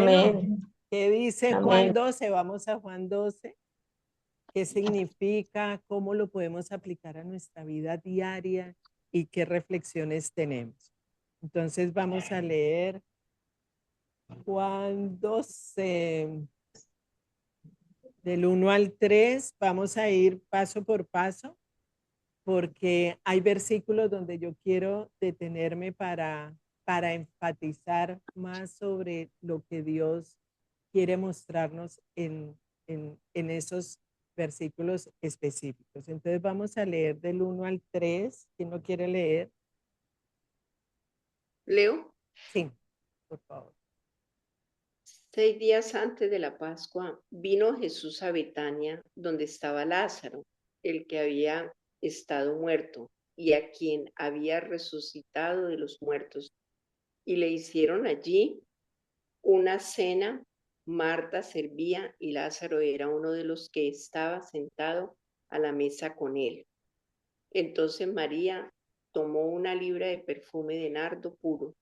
Bueno, Amén. ¿qué dice Juan Amén. 12? Vamos a Juan 12. ¿Qué significa? ¿Cómo lo podemos aplicar a nuestra vida diaria? ¿Y qué reflexiones tenemos? Entonces vamos a leer Juan 12, del 1 al 3. Vamos a ir paso por paso, porque hay versículos donde yo quiero detenerme para enfatizar más sobre lo que Dios quiere mostrarnos en esos versículos específicos. Entonces vamos a leer del 1 al 3. ¿Quién lo quiere leer? Leo. Sí, por favor. 6 días antes de la Pascua vino Jesús a Betania, donde estaba Lázaro, el que había estado muerto y a quien había resucitado de los muertos. Y le hicieron allí una cena. Marta servía y Lázaro era uno de los que estaba sentado a la mesa con él. Entonces María tomó una libra de perfume de nardo puro,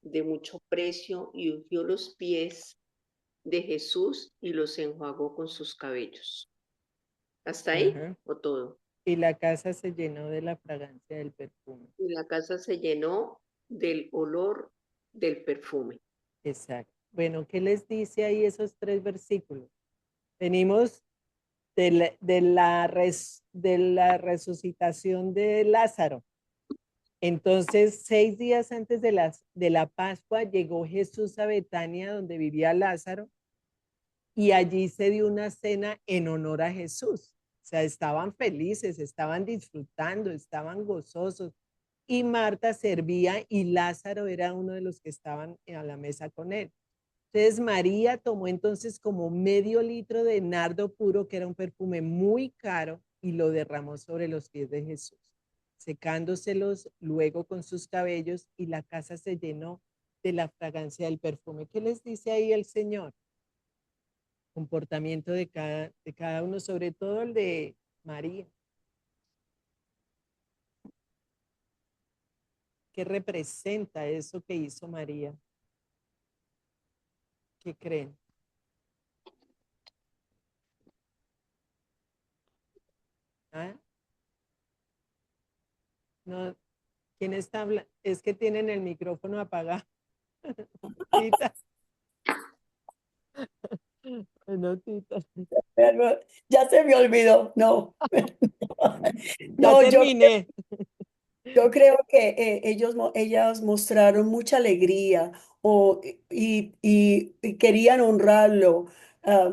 de mucho precio, y ungió los pies de Jesús y los enjuagó con sus cabellos. ¿Hasta ahí? Ajá. ¿O todo? Y la casa se llenó de la fragancia del perfume. Y la casa se llenó del olor del perfume. Exacto. Bueno, ¿qué les dice ahí esos 3 versículos? Venimos de la resucitación de Lázaro. Entonces, 6 días antes de la Pascua, llegó Jesús a Betania, donde vivía Lázaro, y allí se dio una cena en honor a Jesús. O sea, estaban felices, estaban disfrutando, estaban gozosos. Y Marta servía y Lázaro era uno de los que estaban a la mesa con él. Entonces María tomó entonces como medio litro de nardo puro, que era un perfume muy caro, y lo derramó sobre los pies de Jesús, secándoselos luego con sus cabellos, y la casa se llenó de la fragancia del perfume. ¿Qué les dice ahí el Señor? Comportamiento de cada uno, sobre todo el de María. ¿Qué representa eso que hizo María? ¿Qué creen? ¿Ah? No, ¿quién está hablando? Es que tienen el micrófono apagado. Tita. No, Tita. Pero ya se me olvidó, no. Ya No, terminé. yo creo que ellas mostraron mucha alegría y querían honrarlo,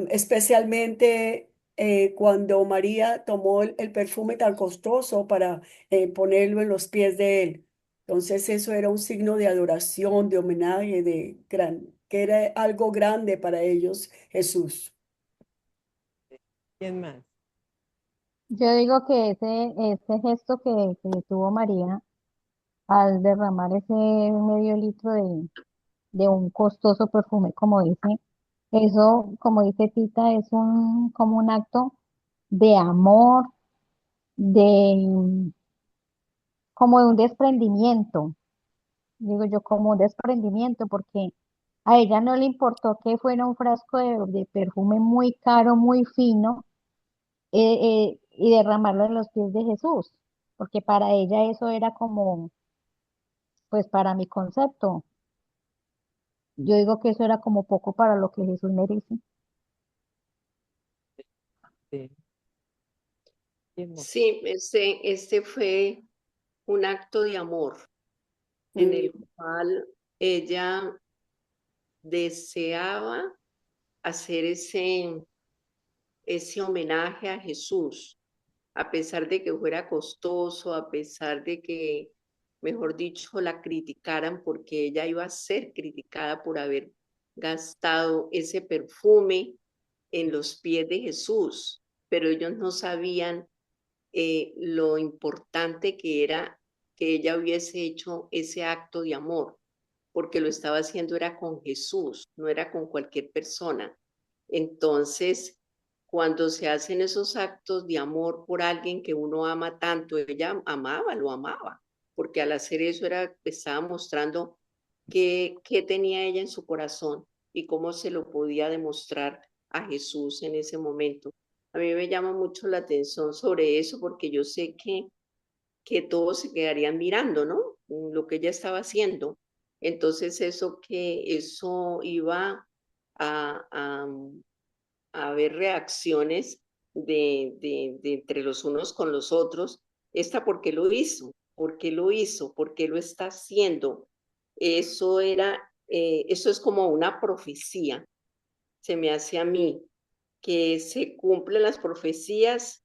especialmente cuando María tomó el perfume tan costoso para ponerlo en los pies de él. Entonces eso era un signo de adoración, de homenaje, que era algo grande para ellos, Jesús. ¿Quién más? Yo digo que ese gesto que tuvo María al derramar ese medio litro de un costoso perfume, como dice, eso, como dice Tita, es como un acto de amor, de, como de un desprendimiento, digo yo, como un desprendimiento, porque a ella no le importó que fuera un frasco de perfume muy caro, muy fino, y derramarlo en los pies de Jesús, porque para ella eso era como, pues para mi concepto, yo digo que eso era como poco para lo que Jesús merece. Sí. ¿Quién más? Sí, este fue un acto de amor en el cual ella deseaba hacer ese homenaje a Jesús, a pesar de que fuera costoso, a pesar de que, mejor dicho, la criticaran, porque ella iba a ser criticada por haber gastado ese perfume en los pies de Jesús, pero ellos no sabían lo importante que era que ella hubiese hecho ese acto de amor, porque lo estaba haciendo era con Jesús, no era con cualquier persona. Entonces, cuando se hacen esos actos de amor por alguien que uno ama tanto, ella amaba, lo amaba, porque al hacer eso estaba mostrando qué tenía ella en su corazón. y cómo se lo podía demostrar a Jesús en ese momento. A mí me llama mucho la atención sobre eso porque yo sé que todos se quedarían mirando, ¿no? Lo que ella estaba haciendo. Entonces eso iba a, a, a haber reacciones de entre los unos con los otros. ¿Esta por qué lo hizo? ¿Por qué lo hizo? ¿Por qué lo está haciendo? Eso es como una profecía, se me hace a mí, que se cumplen las profecías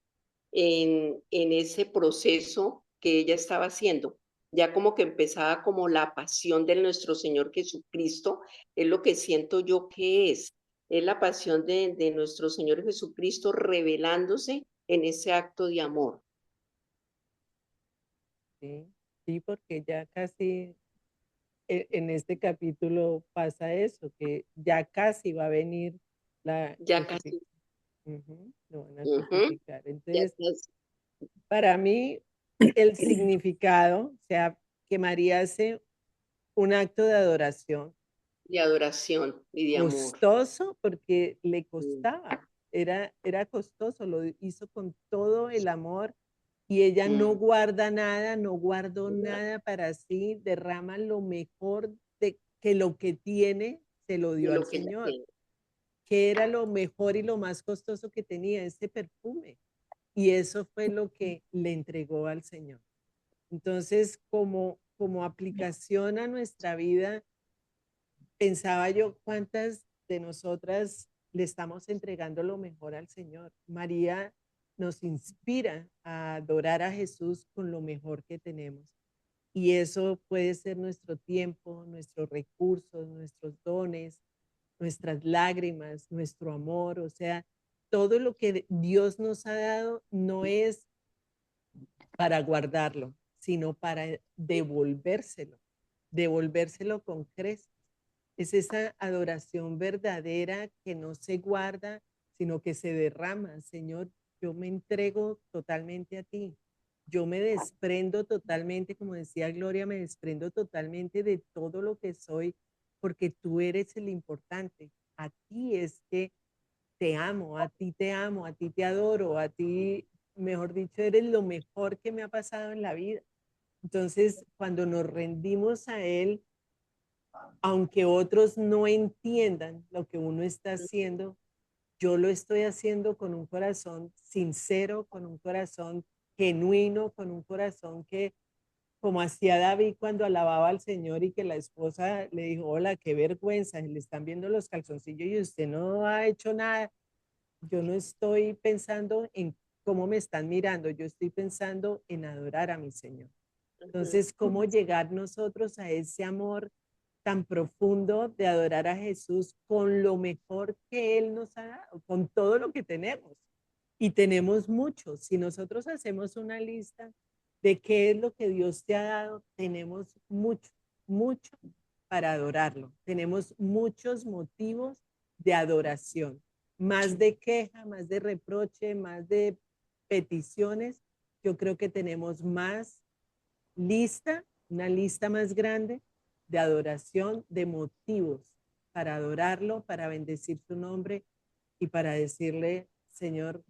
en ese proceso que ella estaba haciendo. Ya como que empezaba como la pasión de nuestro Señor Jesucristo, es lo que siento yo que es la pasión de nuestro Señor Jesucristo revelándose en ese acto de amor. Sí, sí, porque ya casi en este capítulo pasa eso, que ya casi va a venir la Ya crucifixión. casi, Lo van a ujú, crucificar. ya Entonces, casi para mí, el significado, o sea, que María hace un acto de adoración de adoración y de amor. costoso porque le Mm, costaba, era costoso, lo hizo con todo el amor y ella no mm, guarda nada, no guardó nada para sí, derrama lo mejor de que lo que tiene se lo de dio al lo que ella Señor, tiene. que era lo mejor y lo más costoso que tenía, ese perfume. Y eso fue lo que le entregó al Señor. Entonces, como aplicación a nuestra vida, pensaba yo cuántas de nosotras le estamos entregando lo mejor al Señor. María nos inspira a adorar a Jesús con lo mejor que tenemos. Y eso puede ser nuestro tiempo, nuestros recursos, nuestros dones, nuestras lágrimas, nuestro amor. O sea, todo lo que Dios nos ha dado no es para guardarlo, sino para devolvérselo con creces. Es esa adoración verdadera que no se guarda, sino que se derrama. Señor, yo me entrego totalmente a ti. Yo me desprendo totalmente, como decía Gloria, me desprendo totalmente de todo lo que soy, porque tú eres el importante. A ti es que te amo, a ti te amo, a ti te adoro, a ti, mejor dicho, eres lo mejor que me ha pasado en la vida. Entonces, cuando nos rendimos a Él, aunque otros no entiendan lo que uno está haciendo, yo lo estoy haciendo con un corazón sincero, con un corazón genuino, con un corazón que, como hacía David cuando alababa al Señor y que la esposa le dijo, hola, qué vergüenza, le están viendo los calzoncillos y usted no ha hecho nada. Yo no estoy pensando en cómo me están mirando, yo estoy pensando en adorar a mi Señor. Ujú. Entonces, ¿cómo llegar nosotros a ese amor tan profundo de adorar a Jesús con lo mejor que Él nos ha dado, con todo lo que tenemos? Y tenemos mucho. Si nosotros hacemos una lista de qué es lo que Dios te ha dado, tenemos mucho, mucho para adorarlo. Tenemos muchos motivos de adoración, más de queja, más de reproche, más de peticiones. Yo creo que tenemos más lista, una lista más grande de adoración, de motivos para adorarlo, para bendecir su nombre y para decirle, Señor,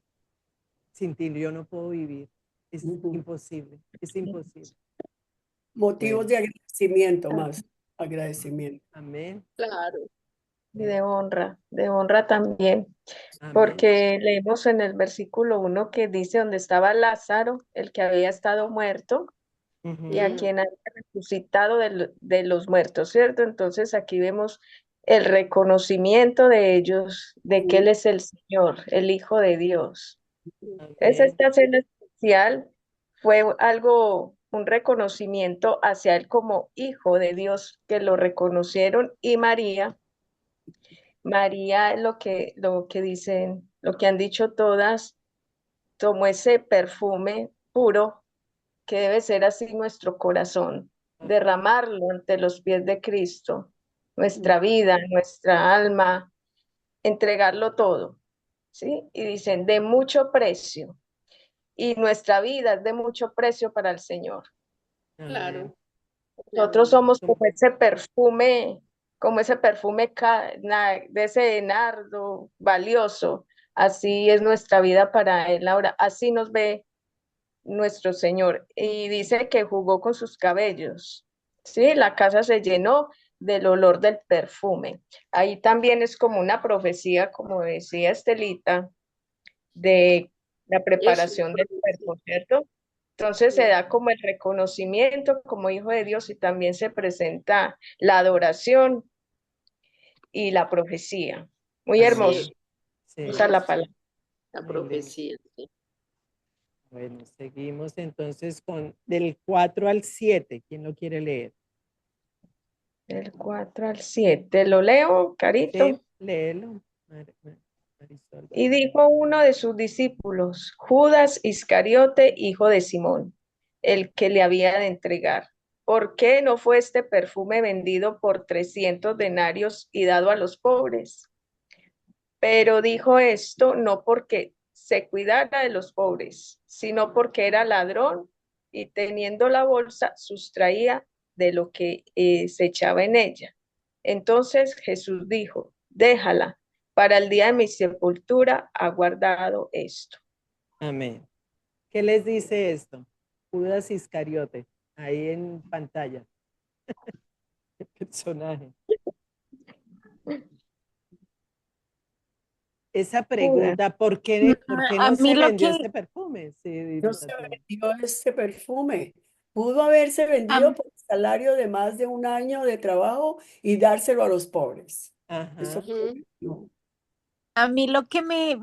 sin ti yo no puedo vivir. Es imposible, es imposible. Motivos Bueno, de agradecimiento Ah, más, agradecimiento. amén, Claro, y de honra también, amén. porque leemos en el versículo 1 que dice donde estaba Lázaro, el que había estado muerto, y a Ujú, mm, quien había resucitado de los muertos, ¿cierto? Entonces aquí vemos el reconocimiento de ellos, de que Él es el Señor, el Hijo de Dios. amén. Esta cena especial fue algo, un reconocimiento hacia Él como Hijo de Dios, que lo reconocieron, y María, lo que dicen, lo que han dicho todas, tomó ese perfume puro que debe ser así nuestro corazón, derramarlo ante los pies de Cristo, nuestra vida, nuestra alma, entregarlo todo, ¿sí? Y dicen, de mucho precio, y nuestra vida es de mucho precio para el Señor. Amén. claro, Nosotros claro. somos como ese perfume, como ese perfume de ese nardo valioso. Así es nuestra vida para Él ahora. Así nos ve nuestro Señor. Y dice que jugó con sus cabellos. Sí, la casa se llenó del olor del perfume. Ahí también es como una profecía, como decía Estelita, de la Es una preparación del profecía. cuerpo, ¿cierto? Entonces se Sí, da como el reconocimiento como hijo de Dios y también se presenta la adoración y la profecía. Muy Amén. hermoso. sí, Sí, Esa es la palabra. la muy lindo. profecía. Sí. Bueno, seguimos entonces con del 4 al 7. ¿Quién lo quiere leer? Del 4 al 7. Lo leo, Carito. Sí, léelo. Marisol. Y dijo uno de sus discípulos, Judas Iscariote, hijo de Simón, el que le había de entregar. ¿Por qué no fue este perfume vendido por 300 denarios y dado a los pobres? Pero dijo esto no porque se cuidara de los pobres, sino porque era ladrón y teniendo la bolsa sustraía de lo que se echaba en ella. Entonces Jesús dijo, déjala, para el día de mi sepultura ha guardado esto. Amén. ¿Qué les dice esto? Judas Iscariote, ahí en pantalla. El personaje. Esa Judas. pregunta, ¿por qué A no mí se lo vendió que, este perfume? Sí, No se Tatiana. vendió ese perfume. Pudo haberse a, vendido por el salario de más de un año de trabajo y dárselo a los pobres. Eso Ajá. Ujú. no. a mí lo que me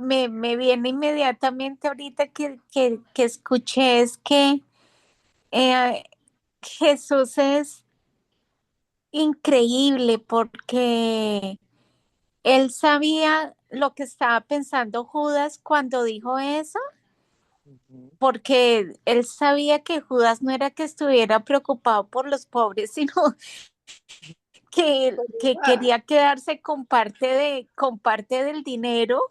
viene inmediatamente ahorita que escuché es que eh, Jesús es increíble porque él sabía lo que estaba pensando Judas cuando dijo eso, Ujú. porque él sabía que Judas no era que estuviera preocupado por los pobres, sino que Ah, quería quedarse con parte del dinero.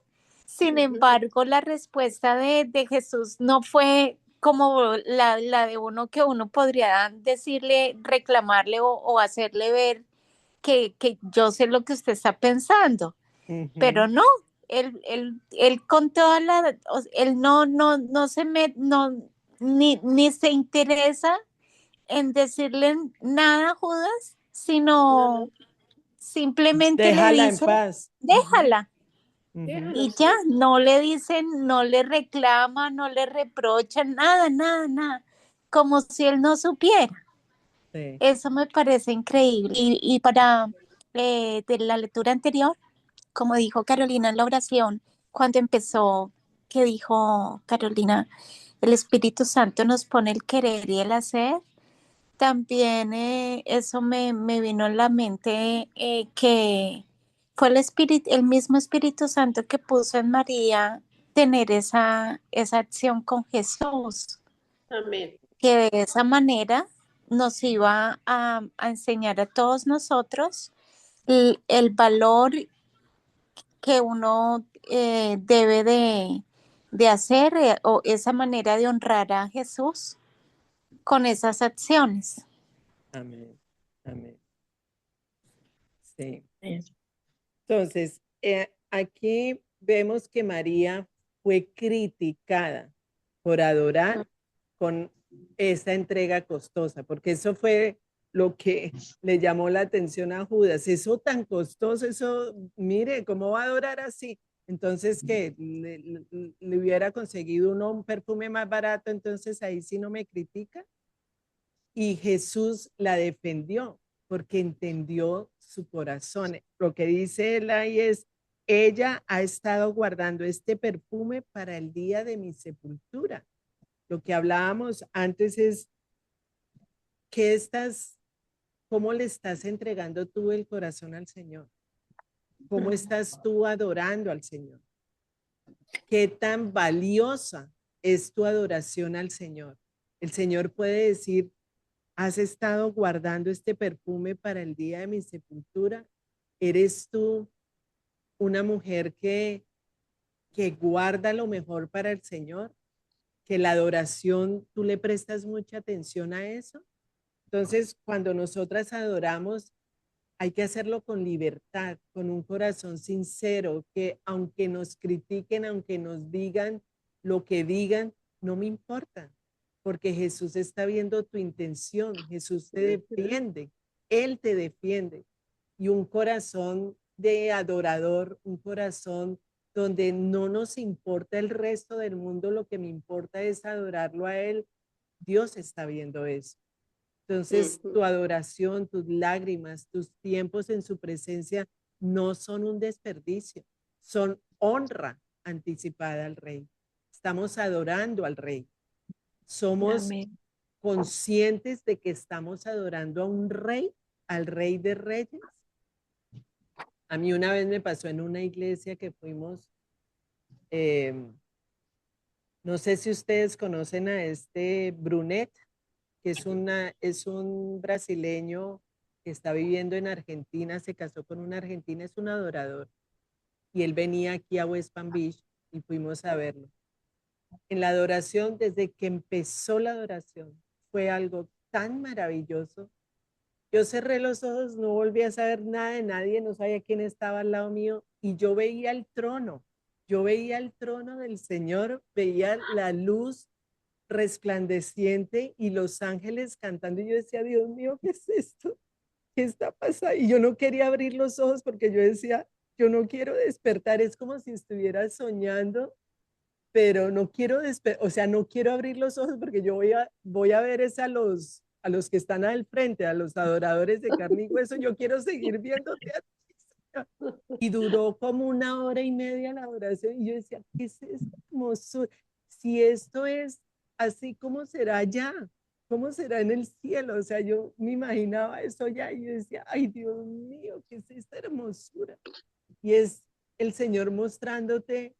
Sin ujú. embargo, la respuesta de Jesús no fue como la de uno que uno podría decirle, reclamarle o hacerle ver que yo sé lo que usted está pensando, pero Ujú. no, él con toda él no se ni se interesa en decirle nada a Judas, Nada. sino simplemente le Déjala en dice, paz. Ujú. déjala. Ujú. Déjalo, Y ya, sí. no le dicen, no le reclama, no le reprochan, nada, nada, nada, como si él no supiera. Sí. Eso me parece increíble. Y para de la lectura anterior, como dijo Carolina en la oración, cuando empezó, que dijo Carolina, el Espíritu Santo nos pone el querer y el hacer. También eso me vino en la mente que fue el mismo Espíritu Santo que puso en María tener esa acción con Jesús, Amén. que de esa manera nos iba a enseñar a todos nosotros el valor que uno debe de hacer o esa manera de honrar a Jesús con esas acciones. Amén. Amén. Sí. Eso. Entonces, aquí vemos que María fue criticada por adorar con esa entrega costosa, porque eso fue lo que le llamó la atención a Judas. Eso tan costoso, eso, mire, ¿cómo va a adorar así? Entonces, que le hubiera conseguido uno un perfume más barato, entonces ahí sí no me critica. Y Jesús la defendió porque entendió su corazón. Lo que dice él ahí es, ella ha estado guardando este perfume para el día de mi sepultura. Lo que hablábamos antes es que ¿cómo le estás entregando tú el corazón al Señor? ¿Cómo estás tú adorando al Señor? ¿Qué tan valiosa es tu adoración al Señor? El Señor puede decir, ¿has estado guardando este perfume para el día de mi sepultura? ¿Eres tú una mujer que guarda lo mejor para el Señor? ¿Que la adoración tú le prestas mucha atención a eso? Entonces, cuando nosotras adoramos, hay que hacerlo con libertad, con un corazón sincero, que aunque nos critiquen, aunque nos digan lo que digan, no me importa, porque Jesús está viendo tu intención, Jesús te defiende, Él te defiende. Y un corazón de adorador, un corazón donde no nos importa el resto del mundo, lo que me importa es adorarlo a Él, Dios está viendo eso. Entonces, tu adoración, tus lágrimas, tus tiempos en su presencia no son un desperdicio, son honra anticipada al Rey. Estamos adorando al Rey. Somos Amén. conscientes de que estamos adorando a un Rey, al Rey de Reyes. A mí una vez me pasó en una iglesia que fuimos, no sé si ustedes conocen a este Brunet, que es un brasileño que está viviendo en Argentina, se casó con una argentina, es un adorador. Y él venía aquí a West Palm Beach y fuimos a verlo. En la adoración, desde que empezó la adoración, fue algo tan maravilloso. Yo cerré los ojos, no volví a saber nada de nadie, no sabía quién estaba al lado mío y yo veía el trono. Yo veía el trono del Señor, veía la luz resplandeciente y los ángeles cantando y yo decía, Dios mío, ¿qué es esto? ¿Qué está pasando? Y yo no quería abrir los ojos porque yo decía, yo no quiero despertar, es como si estuviera soñando, pero no quiero despertar, o sea, no quiero abrir los ojos porque yo voy a ver es a los que están al frente, a los adoradores de carne y hueso, yo quiero seguir viéndote a ti, Señor. Y duró como 1 hora y media la adoración y yo decía, ¿qué es esta hermosura? Si esto es así, ¿cómo será allá? ¿Cómo será en el cielo? O sea, yo me imaginaba eso ya y yo decía, ay Dios mío, ¿qué es esta hermosura? Y es el Señor mostrándote,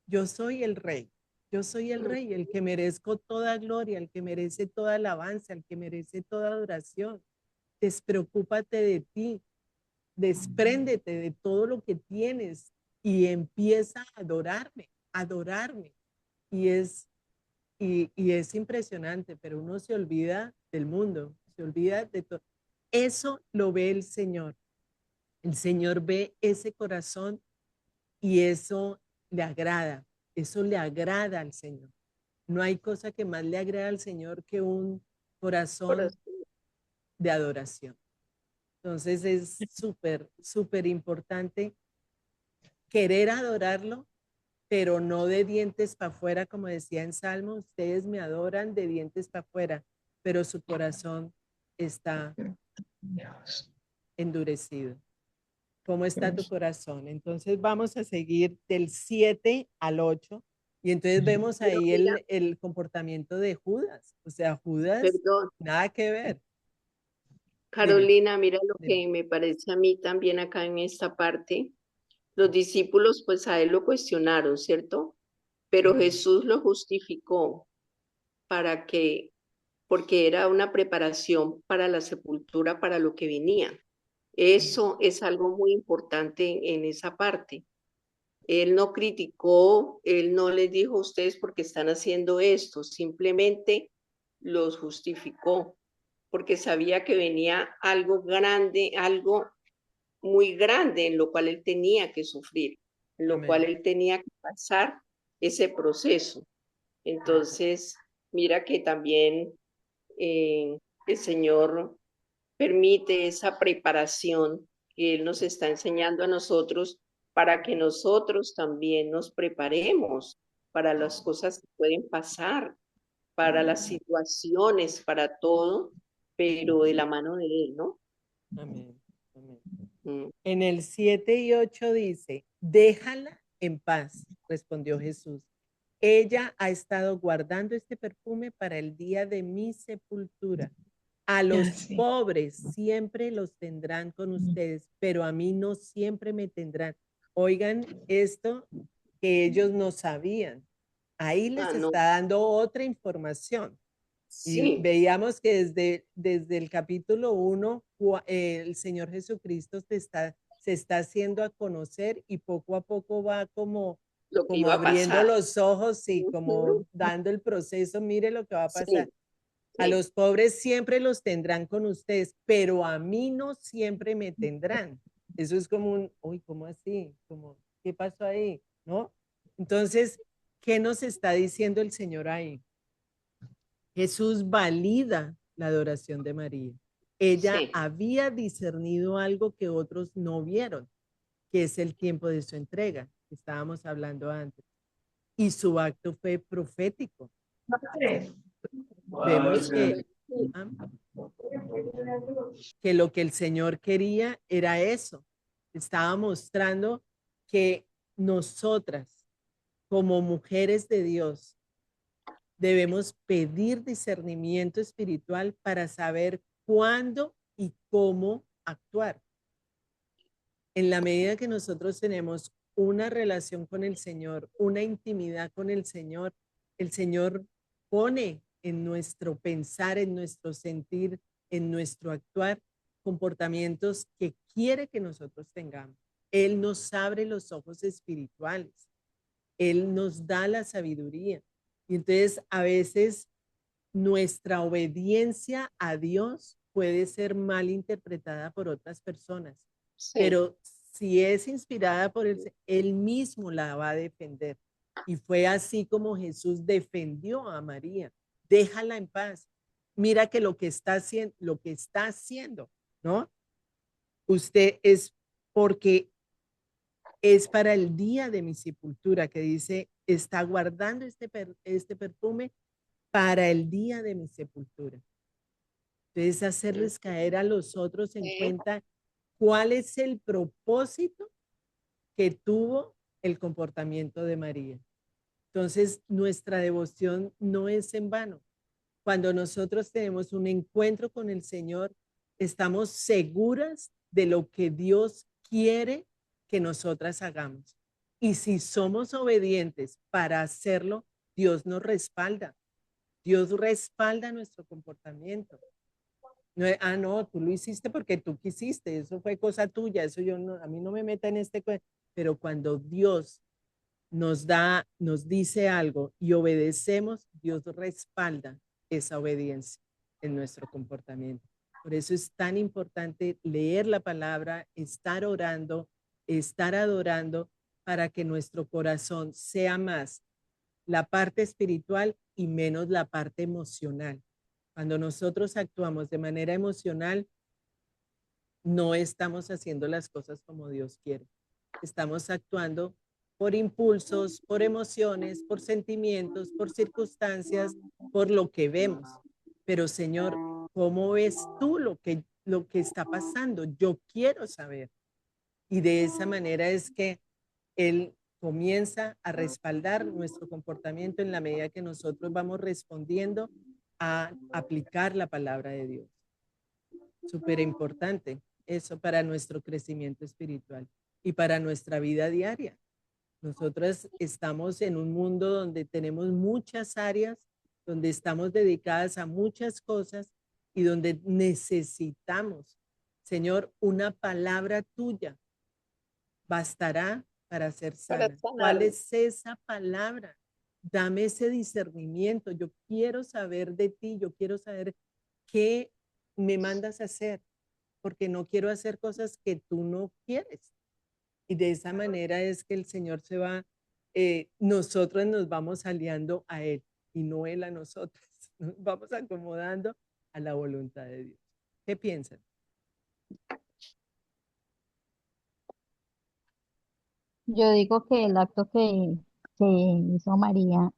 yo soy el Rey, yo soy el Rey, el que merezco toda gloria, el que merece toda alabanza, el que merece toda adoración. Despreocúpate de ti, despréndete de todo lo que tienes y empieza a adorarme, adorarme. Y es impresionante, pero uno se olvida del mundo, se olvida de todo. Eso lo ve el Señor. El Señor ve ese corazón y eso le agrada al Señor. No hay cosa que más le agrada al Señor que un corazón de adoración. Entonces es súper, súper importante querer adorarlo, pero no de dientes para afuera, como decía en Salmo, ustedes me adoran de dientes para afuera, pero su corazón está endurecido. ¿Cómo está tu corazón? Entonces vamos a seguir del 7 al 8 y entonces vemos Pero ahí mira, el comportamiento de Judas. O sea, Judas, perdón, nada que ver. Dime, Carolina, mira lo dime. que me parece a mí también acá en esta parte. Los discípulos pues a él lo cuestionaron, ¿cierto? Pero Jesús lo justificó para que, porque era una preparación para la sepultura, para lo que venía. Eso es algo muy importante en esa parte. Él no criticó, él no les dijo a ustedes porque están haciendo esto, simplemente los justificó, porque sabía que venía algo grande, algo muy grande en lo cual él tenía que sufrir, en lo cual Amén. él tenía que pasar ese proceso. Entonces, mira que también el Señor permite esa preparación que Él nos está enseñando a nosotros para que nosotros también nos preparemos para las cosas que pueden pasar, para las situaciones, para todo, pero de la mano de Él, ¿no? Amén. Amén. Mm. En el 7 y 8 dice, déjala en paz, respondió Jesús. Ella ha estado guardando este perfume para el día de mi sepultura. A los Sí. pobres siempre los tendrán con ustedes, pero a mí no siempre me tendrán. Oigan esto que ellos no sabían. Ahí les No, está dando otra información. Y sí, veíamos que desde el capítulo 1, el Señor Jesucristo se está haciendo a conocer y poco a poco va lo que como iba a abriendo pasar. los ojos y como Ujú. dando el proceso, mire lo que va a pasar. Sí, A Sí, los pobres siempre los tendrán con ustedes, pero a mí no siempre me tendrán. Eso es como un, uy, ¿cómo así? Como, ¿qué pasó ahí? ¿No? Entonces, ¿qué nos está diciendo el Señor ahí? Jesús valida la adoración de María. Ella sí, había discernido algo que otros no vieron, que es el tiempo de su entrega, que estábamos hablando antes. Y su acto fue profético. Vemos ah, que lo que el Señor quería era eso. Estaba mostrando que nosotras, como mujeres de Dios, debemos pedir discernimiento espiritual para saber cuándo y cómo actuar. En la medida que nosotros tenemos una relación con el Señor, una intimidad con el Señor pone en nuestro pensar, en nuestro sentir, en nuestro actuar, comportamientos que quiere que nosotros tengamos. Él nos abre los ojos espirituales. Él nos da la sabiduría. Y entonces a veces nuestra obediencia a Dios puede ser mal interpretada por otras personas, sí. pero si es inspirada por él mismo la va a defender. Y fue así como Jesús defendió a María. Déjala en paz. Mira que lo que está haciendo, ¿no? Usted es porque es para el día de mi sepultura, que dice, está guardando este perfume para el día de mi sepultura. Entonces, hacerles caer a los otros en Sí. cuenta cuál es el propósito que tuvo el comportamiento de María. Entonces, nuestra devoción no es en vano. Cuando nosotros tenemos un encuentro con el Señor, estamos seguras de lo que Dios quiere que nosotras hagamos. Y si somos obedientes para hacerlo, Dios nos respalda. Dios respalda nuestro comportamiento. No, no, tú lo hiciste porque tú quisiste, eso fue cosa tuya, eso yo no, a mí no me meta en este cuento. Pero cuando Dios nos dice algo y obedecemos, Dios respalda esa obediencia en nuestro comportamiento. Por eso es tan importante leer la palabra, estar orando, estar adorando, para que nuestro corazón sea más la parte espiritual y menos la parte emocional. Cuando nosotros actuamos de manera emocional, no estamos haciendo las cosas como Dios quiere. Estamos actuando por impulsos, por emociones, por sentimientos, por circunstancias, por lo que vemos. Pero Señor, ¿cómo ves tú lo que está pasando? Yo quiero saber. Y de esa manera es que Él comienza a respaldar nuestro comportamiento en la medida que nosotros vamos respondiendo a aplicar la palabra de Dios. Súper importante eso para nuestro crecimiento espiritual y para nuestra vida diaria. Nosotros estamos en un mundo donde tenemos muchas áreas, donde estamos dedicadas a muchas cosas y donde necesitamos, Señor, una palabra tuya bastará para ser Para sana. ¿Cuál sanar. es esa palabra? Dame ese discernimiento. Yo quiero saber de ti, yo quiero saber qué me mandas a hacer, porque no quiero hacer cosas que tú no quieres. Y de esa manera es que el Señor se va, nosotros nos vamos aliando a Él y no Él a nosotros. Nos vamos acomodando a la voluntad de Dios. ¿Qué piensan? Yo digo que el acto que hizo María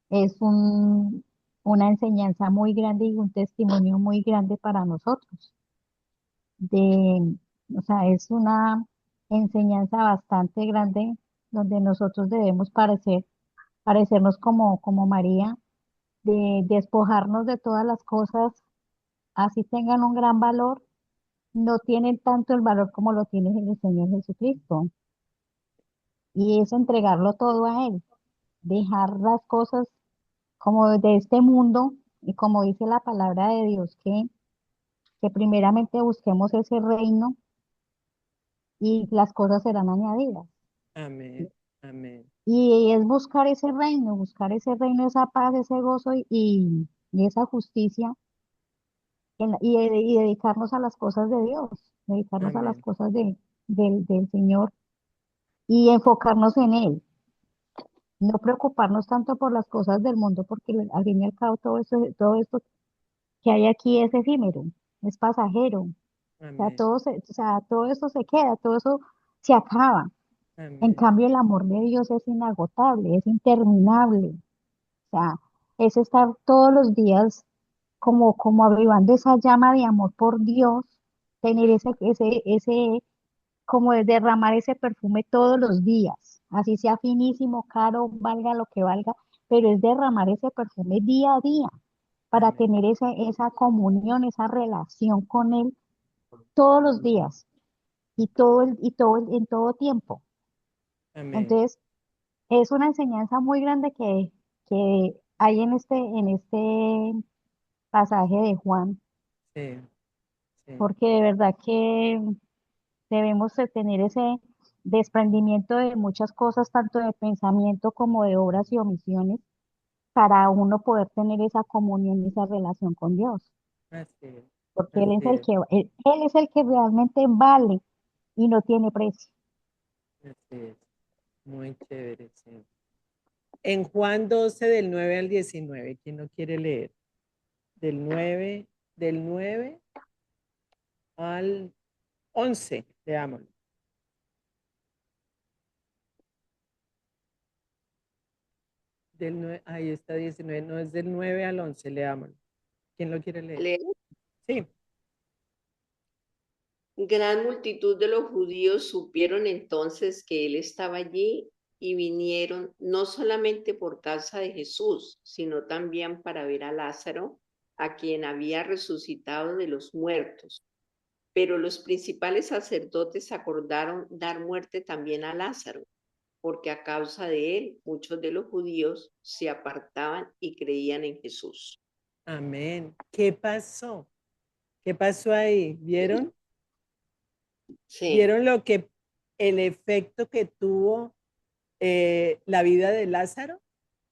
es una enseñanza muy grande y un testimonio muy grande para nosotros. De, o sea, es una enseñanza bastante grande donde nosotros debemos parecernos como María, de despojarnos de todas las cosas, así tengan un gran valor, no tienen tanto el valor como lo tiene el Señor Jesucristo. Y es entregarlo todo a Él, dejar las cosas como de este mundo y como dice la palabra de Dios, que primeramente busquemos ese reino y las cosas serán añadidas. Amén, amén. Y es buscar ese reino, esa paz, ese gozo y esa justicia y dedicarnos a las cosas de Dios, dedicarnos a las Amén. cosas del Señor y enfocarnos en Él. No preocuparnos tanto por las cosas del mundo, porque al fin y al cabo todo esto que hay aquí es efímero, es pasajero. Amén. O sea, todo eso se queda, todo eso se acaba. En Amén. cambio, el amor de Dios es inagotable, es interminable. O sea, es estar todos los días como avivando esa llama de amor por Dios, tener como de derramar ese perfume todos los días, así sea finísimo, caro, valga lo que valga, pero es derramar ese perfume día a día para Amén. tener esa comunión, esa relación con Él todos los días en todo tiempo. Amén. Entonces, es una enseñanza muy grande que hay en este pasaje de Juan, Sí, sí. porque de verdad que debemos de tener ese desprendimiento de muchas cosas, tanto de pensamiento como de obras y omisiones, para uno poder tener esa comunión y esa relación con Dios, Así es. porque Así es. Él es el que realmente vale y no tiene precio. Así es. Muy chévere, sí. En Juan 12 del 9 al 19, ¿quién no quiere leer? Del nueve al 11, leámoslo. Ahí está 19, no es del 9 al 11, leámoslo. ¿Quién lo quiere leer? Leo. Sí. Gran multitud de los judíos supieron entonces que él estaba allí y vinieron no solamente por causa de Jesús, sino también para ver a Lázaro, a quien había resucitado de los muertos. Pero los principales sacerdotes acordaron dar muerte también a Lázaro, porque a causa de él muchos de los judíos se apartaban y creían en Jesús. Amén. ¿Qué pasó? ¿Qué pasó ahí? ¿Vieron? Sí. ¿Vieron el efecto que tuvo la vida de Lázaro?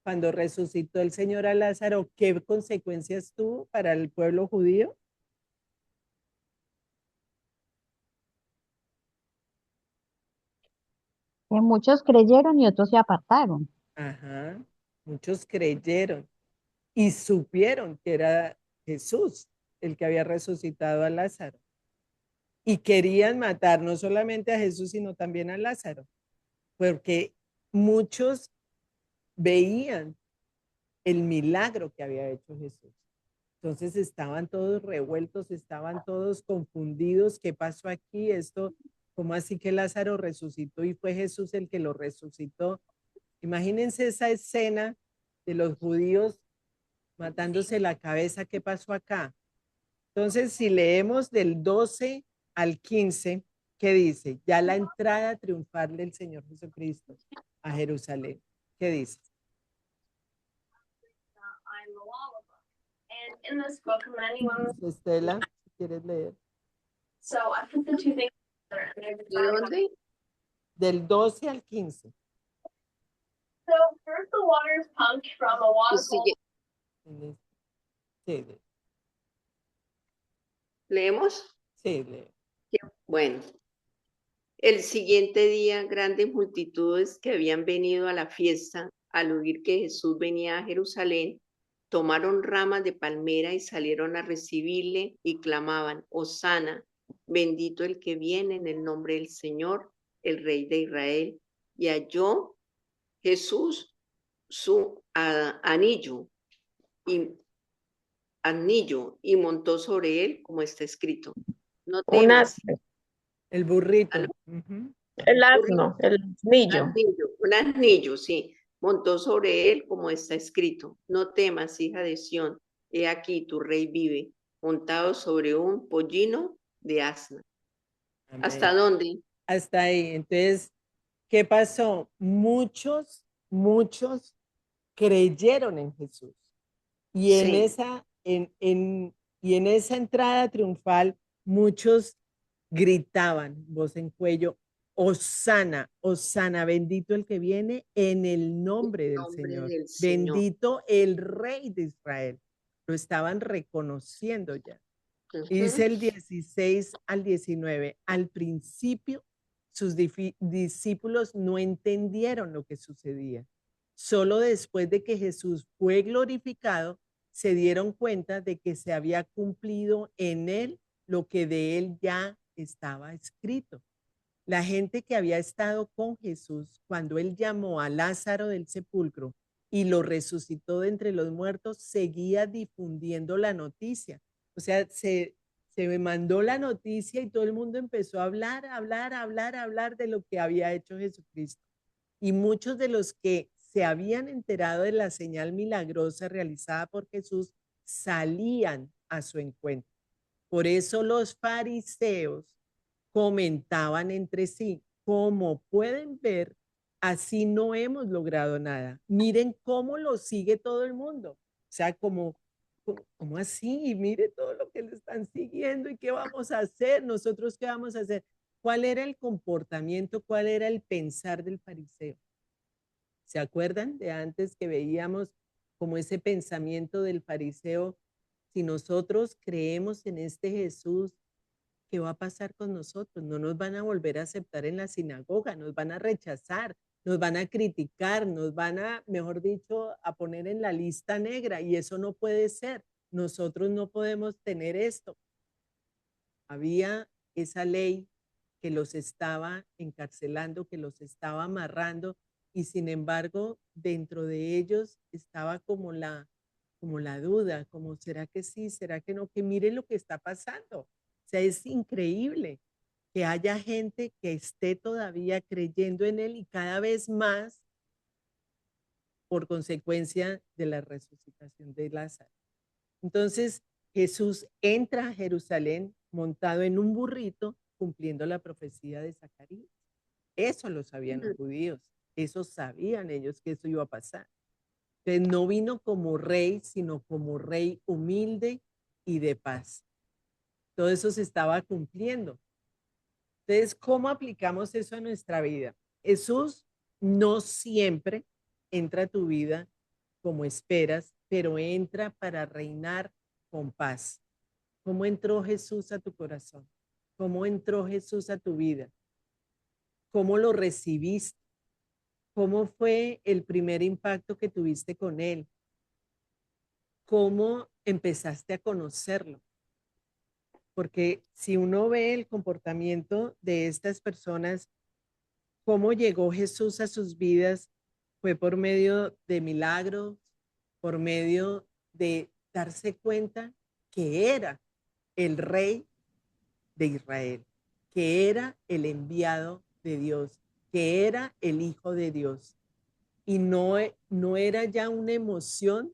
Cuando resucitó el Señor a Lázaro, ¿qué consecuencias tuvo para el pueblo judío? Que muchos creyeron y otros se apartaron. Ajá. Muchos creyeron y supieron que era Jesús el que había resucitado a Lázaro. Y querían matar no solamente a Jesús, sino también a Lázaro, porque muchos veían el milagro que había hecho Jesús. Entonces estaban todos revueltos, estaban todos confundidos. ¿Qué pasó aquí? Esto, ¿cómo así que Lázaro resucitó y fue Jesús el que lo resucitó? Imagínense esa escena de los judíos matándose la cabeza. ¿Qué pasó acá? Entonces, si leemos del 12 al 15, ¿qué dice? Ya la entrada triunfal del Señor Jesucristo a Jerusalén. ¿Qué dice? Estela, si quieres leer. ¿De dónde? Del 12 al 15. Y sigue. Sí, ¿Leemos? sí, lee. Bueno, el siguiente día, grandes multitudes que habían venido a la fiesta, al oír que Jesús venía a Jerusalén, tomaron ramas de palmera y salieron a recibirle y clamaban, Hosana, bendito el que viene en el nombre del Señor, el Rey de Israel. Y halló Jesús su anillo y montó sobre él, como está escrito. No Un temas. asno, El ¿Aló? burrito. Ujú. el asno, el asnillo. Un asnillo, sí. Montó sobre él como está escrito. No temas, hija de Sión. He aquí, tu rey vive, montado sobre un pollino de asna. ¿Hasta Amén. dónde? Hasta ahí. Entonces, ¿qué pasó? Muchos creyeron en Jesús. Y en Sí. esa, y en esa entrada triunfal, muchos gritaban, voz en cuello, Hosana, Hosana, bendito el que viene en el nombre En del nombre Señor, del Señor. bendito el Rey de Israel. lo estaban reconociendo ya. Y dice el 16 al 19, al principio sus discípulos no entendieron lo que sucedía. Solo después de que Jesús fue glorificado, se dieron cuenta de que se había cumplido en él lo que de él ya estaba escrito. La gente que había estado con Jesús cuando él llamó a Lázaro del sepulcro y lo resucitó de entre los muertos, seguía difundiendo la noticia. O sea, se mandó la noticia y todo el mundo empezó a hablar de lo que había hecho Jesucristo. Y muchos de los que se habían enterado de la señal milagrosa realizada por Jesús salían a su encuentro. Por eso los fariseos comentaban entre sí, como pueden ver, así no hemos logrado nada. Miren cómo lo sigue todo el mundo. O sea, como así, y mire todo lo que le están siguiendo y qué vamos a hacer, nosotros qué vamos a hacer. ¿Cuál era el comportamiento, cuál era el pensar del fariseo? ¿Se acuerdan de antes que veíamos como ese pensamiento del fariseo? Si nosotros creemos en este Jesús, ¿qué va a pasar con nosotros? No nos van a volver a aceptar en la sinagoga, nos van a rechazar, nos van a criticar, nos van a, mejor dicho, a poner en la lista negra y eso no puede ser. Nosotros no podemos tener esto. Había esa ley que los estaba encarcelando, que los estaba amarrando y sin embargo dentro de ellos estaba como la duda, como será que sí, será que no, que miren lo que está pasando. O sea, es increíble que haya gente que esté todavía creyendo en él y cada vez más por consecuencia de la resucitación de Lázaro. Entonces, Jesús entra a Jerusalén montado en un burrito, cumpliendo la profecía de Zacarías. Eso lo sabían los judíos, eso sabían ellos que eso iba a pasar. Entonces, no vino como rey, sino como rey humilde y de paz. Todo eso se estaba cumpliendo. Entonces, ¿cómo aplicamos eso a nuestra vida? Jesús no siempre entra a tu vida como esperas, pero entra para reinar con paz. ¿Cómo entró Jesús a tu corazón? ¿Cómo entró Jesús a tu vida? ¿Cómo lo recibiste? ¿Cómo fue el primer impacto que tuviste con él? ¿Cómo empezaste a conocerlo? Porque si uno ve el comportamiento de estas personas, cómo llegó Jesús a sus vidas, fue por medio de milagros, por medio de darse cuenta que era el rey de Israel, que era el enviado de Dios, que era el Hijo de Dios. Y no era ya una emoción,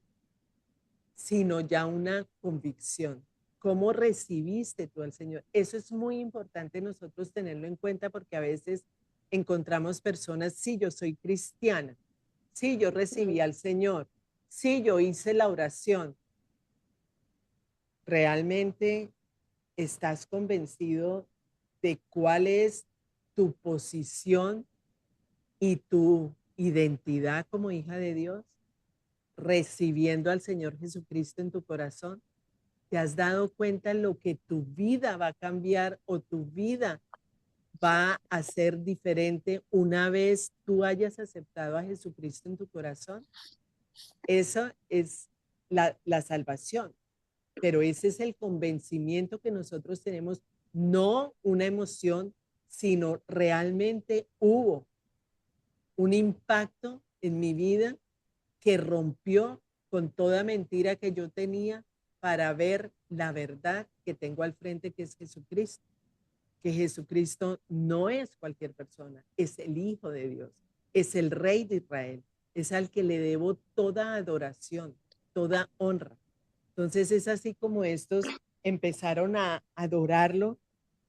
sino ya una convicción. ¿Cómo recibiste tú al Señor? Eso es muy importante nosotros tenerlo en cuenta porque a veces encontramos personas, sí, yo soy cristiana, sí, yo recibí al Señor, sí, yo hice la oración. ¿Realmente estás convencido de cuál es tu posición y tu identidad como hija de Dios? Recibiendo al Señor Jesucristo en tu corazón. ¿Te has dado cuenta lo que tu vida va a cambiar o tu vida va a ser diferente una vez tú hayas aceptado a Jesucristo en tu corazón? Esa es la salvación, pero ese es el convencimiento que nosotros tenemos, no una emoción, sino realmente hubo un impacto en mi vida que rompió con toda mentira que yo tenía para ver la verdad que tengo al frente, que es Jesucristo. Que Jesucristo no es cualquier persona, es el Hijo de Dios, es el Rey de Israel, es al que le debo toda adoración, toda honra. Entonces es así como estos empezaron a adorarlo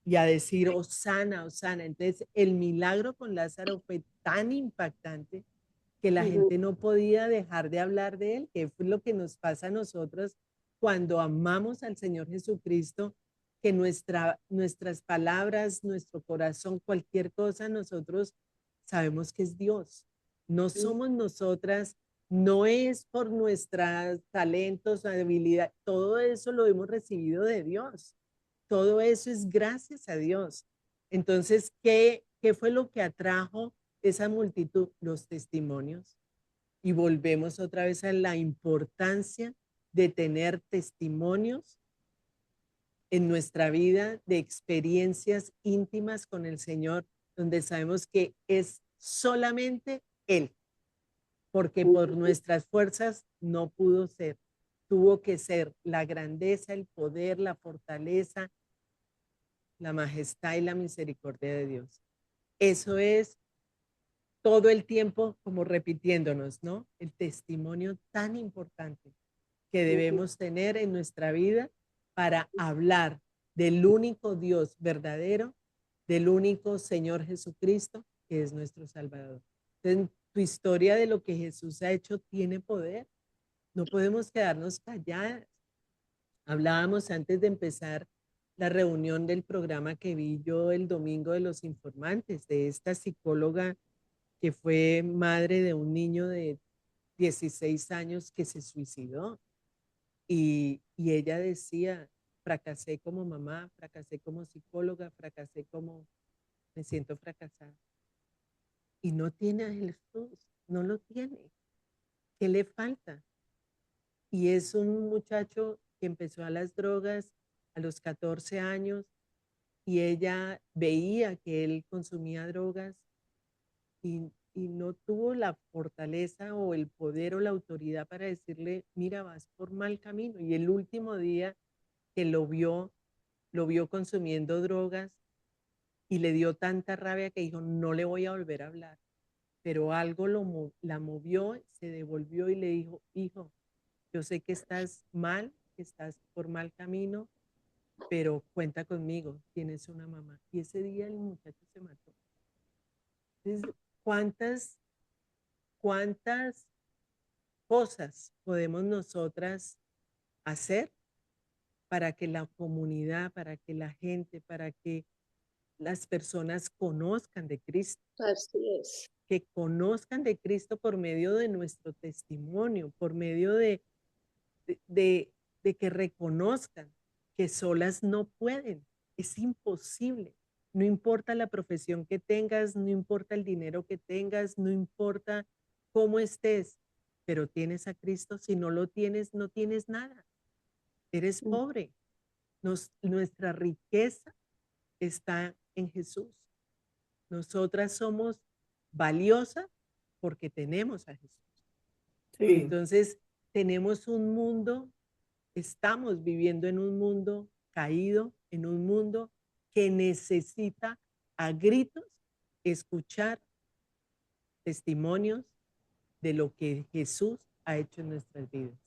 y a decir, Hosana, Hosana. Entonces el milagro con Lázaro fue tan impactante que la gente no podía dejar de hablar de él, que es lo que nos pasa a nosotros cuando amamos al Señor Jesucristo, que nuestras palabras, nuestro corazón, cualquier cosa, nosotros sabemos que es Dios. No somos nosotras no es por nuestros talentos, habilidad, todo eso lo hemos recibido de Dios. Todo eso es gracias a Dios. Entonces, ¿qué fue lo que atrajo esa multitud? Los testimonios. Y volvemos otra vez a la importancia de tener testimonios en nuestra vida, de experiencias íntimas con el Señor, donde sabemos que es solamente Él, porque por nuestras fuerzas no pudo ser. Tuvo que ser la grandeza, el poder, la fortaleza, la majestad y la misericordia de Dios. Eso es todo el tiempo como repitiéndonos, ¿no? El testimonio tan importante que debemos tener en nuestra vida para hablar del único Dios verdadero, del único Señor Jesucristo, que es nuestro Salvador. Entonces, tu historia de lo que Jesús ha hecho tiene poder. No podemos quedarnos calladas. Hablábamos antes de empezar la reunión del programa que vi yo el domingo de los informantes, de esta psicóloga que fue madre de un niño de 16 años que se suicidó. Y ella decía, fracasé como mamá, fracasé como psicóloga, fracasé como, me siento fracasada. Y no tiene a Jesús, no lo tiene. ¿Qué le falta? Y es un muchacho que empezó a las drogas a los 14 años y ella veía que él consumía drogas y no tuvo la fortaleza o el poder o la autoridad para decirle, mira, vas por mal camino. Y el último día que lo vio consumiendo drogas y le dio tanta rabia que dijo, no le voy a volver a hablar. Pero algo la movió, se devolvió y le dijo, hijo, yo sé que estás mal, que estás por mal camino, pero cuenta conmigo, tienes una mamá. Y ese día el muchacho se mató. Entonces, ¿cuántas cosas podemos nosotras hacer para que la comunidad, para que la gente, para que las personas conozcan de Cristo? Así es. Que conozcan de Cristo por medio de nuestro testimonio, por medio de que reconozcan que solas no pueden. Es imposible. No importa la profesión que tengas, no importa el dinero que tengas, no importa cómo estés, pero tienes a Cristo. Si no lo tienes, no tienes nada. Eres pobre. Nuestra riqueza está en Jesús. Nosotras somos valiosas porque tenemos a Jesús. Sí, Entonces, tenemos un mundo, estamos viviendo en un mundo caído, en un mundo que necesita a gritos escuchar testimonios de lo que Jesús ha hecho en nuestras vidas.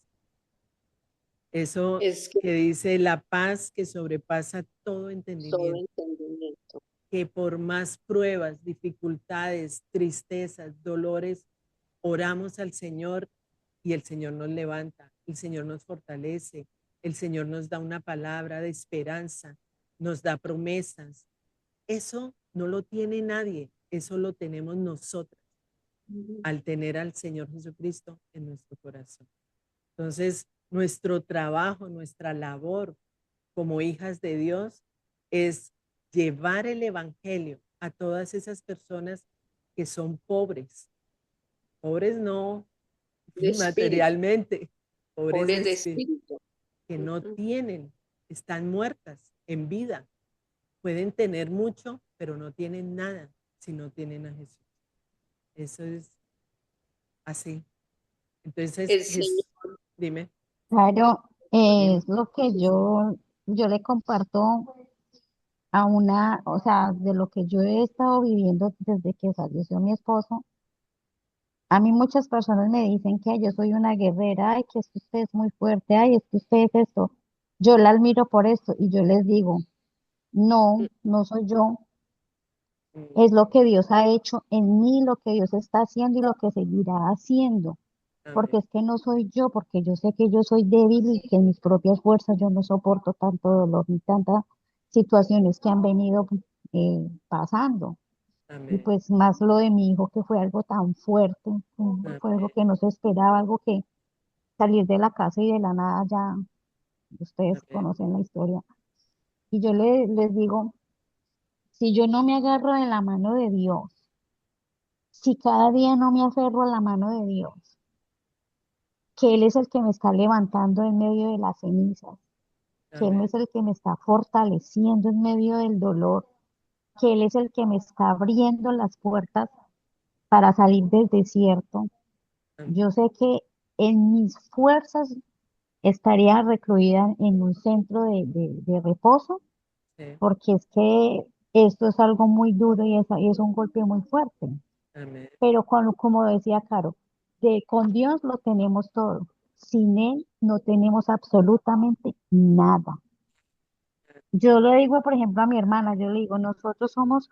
Eso Es que que dice la paz que sobrepasa todo todo entendimiento, entendimiento. que por más pruebas, dificultades, tristezas, dolores, oramos al Señor y el Señor nos levanta, el Señor nos fortalece, el Señor nos da una palabra de esperanza, nos da promesas. Eso no lo tiene nadie, eso lo tenemos nosotros al tener al Señor Jesucristo en nuestro corazón. Entonces, nuestro trabajo, nuestra labor como hijas de Dios es llevar el evangelio a todas esas personas que son pobres. Pobres no De espíritu, materialmente, pobres pobres de espíritu, espíritu. que no tienen, están muertas en vida. Pueden tener mucho, pero no tienen nada si no tienen a Jesús. Eso es así. Entonces, El Señor, dime. Claro, es lo que yo le comparto a una, o sea, de lo que yo he estado viviendo desde que falleció mi esposo. A mí muchas personas me dicen que yo soy una guerrera, ay, que es que usted es muy fuerte, ay, es que usted es esto. Yo la admiro por esto y yo les digo, no, no soy yo, es lo que Dios ha hecho en mí, lo que Dios está haciendo y lo que seguirá haciendo. Porque Amén. es que no soy yo, porque yo sé que yo soy débil y que en mis propias fuerzas yo no soporto tanto dolor ni tantas situaciones que han venido pasando. Y Amén. pues más lo de mi hijo, que fue algo tan fuerte, fue algo Amén. que no se esperaba, algo que salir de la casa y de la nada ya, ustedes Amén. conocen la historia. Y yo les digo, si yo no me agarro de la mano de Dios, si cada día no me aferro a la mano de Dios, que Él es el que me está levantando en medio de las cenizas, que Él Amén. es el que me está fortaleciendo en medio del dolor, que Él es el que me está abriendo las puertas para salir del desierto. Amén. Yo sé que en mis fuerzas estaría recluida en un centro de reposo, Sí. porque es que esto es algo muy duro y es un golpe muy fuerte. Amén. Pero como decía Caro, con Dios lo tenemos todo. Sin Él no tenemos absolutamente nada. Yo le digo, por ejemplo, a mi hermana, yo le digo, nosotros somos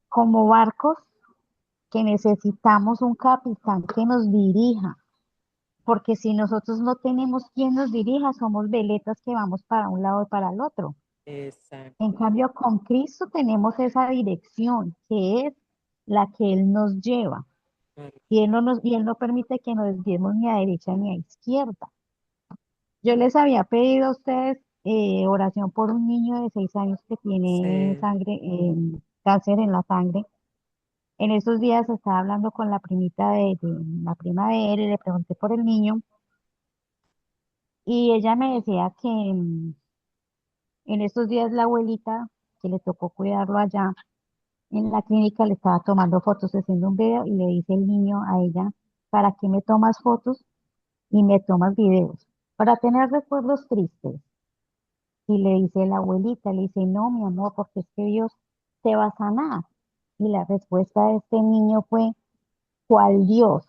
como barcos que necesitamos un capitán que nos dirija, porque si nosotros no tenemos quien nos dirija, somos veletas que vamos para un lado y para el otro. En Exacto. cambio, con Cristo tenemos esa dirección, que es la que Él nos lleva. Amén. Y Él no permite que nos desviemos ni a derecha ni a izquierda. Yo les había pedido a ustedes oración por un niño de 6 años que tiene Sí. sangre, cáncer en la sangre. En esos días estaba hablando con la primita de la prima de él y le pregunté por el niño y ella me decía que en estos días la abuelita, que le tocó cuidarlo allá en la clínica, le estaba tomando fotos, haciendo un video y le dice el niño a ella, ¿para qué me tomas fotos y me tomas videos? Para tener recuerdos tristes. Y le dice la abuelita, le dice, no, mi amor, porque es que Dios te va a sanar. Y la respuesta de este niño fue, ¿cuál Dios?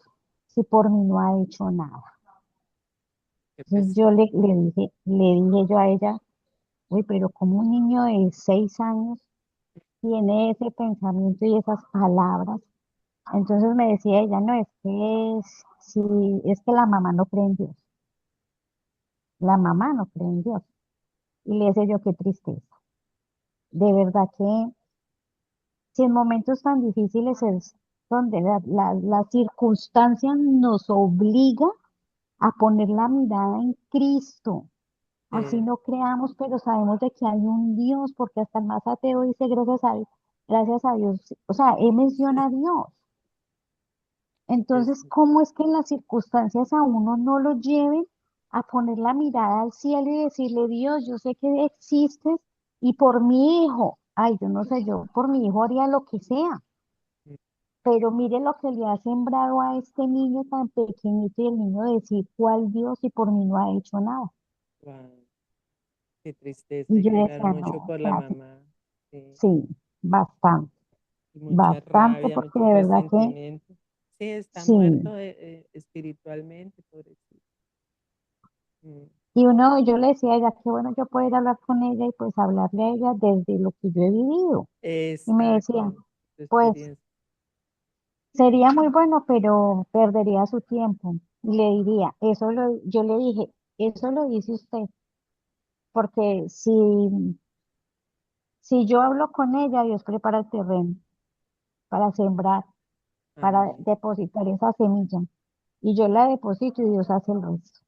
Si por mí no ha hecho nada. Qué Entonces pesar. le dije yo a ella, uy, pero como un niño de 6 años tiene ese pensamiento y esas palabras. Entonces me decía ella, no, si, es que la mamá no cree en Dios. La mamá no cree en Dios. Y le decía yo, qué tristeza. De verdad que si en momentos tan difíciles es donde la circunstancia nos obliga a poner la mirada en Cristo. Así Sí. no creamos, pero sabemos de que hay un Dios, porque hasta el más ateo dice gracias a Dios. O sea, él menciona a Dios. Es- Entonces, ¿cómo es que las circunstancias a uno no lo lleven a poner la mirada al cielo y decirle, Dios, yo sé que existes y por mi hijo, ay, yo no sé, yo por mi hijo haría lo que sea, pero mire lo que le ha sembrado a este niño tan pequeñito y el niño decir, ¿cuál Dios y por mí no ha hecho nada? Wow, qué tristeza Y y yo llorar decía, mucho no, o por la sea, mamá. Sí. sí, bastante, Y mucha bastante, rabia, porque mucho de verdad que resentimiento. Sí, está sí. muerto espiritualmente, pobrecito. Mm. Y yo le decía a ella que bueno, yo poder hablar con ella y pues hablarle a ella desde lo que yo he vivido. Y me decía, Exacto, tu pues experiencia. sería muy bueno, pero perdería su tiempo. Y le diría, yo le dije, eso lo dice usted, porque si yo hablo con ella, Dios prepara el terreno para sembrar, para Amén. depositar esa semilla. Y yo la deposito y Dios hace el resto.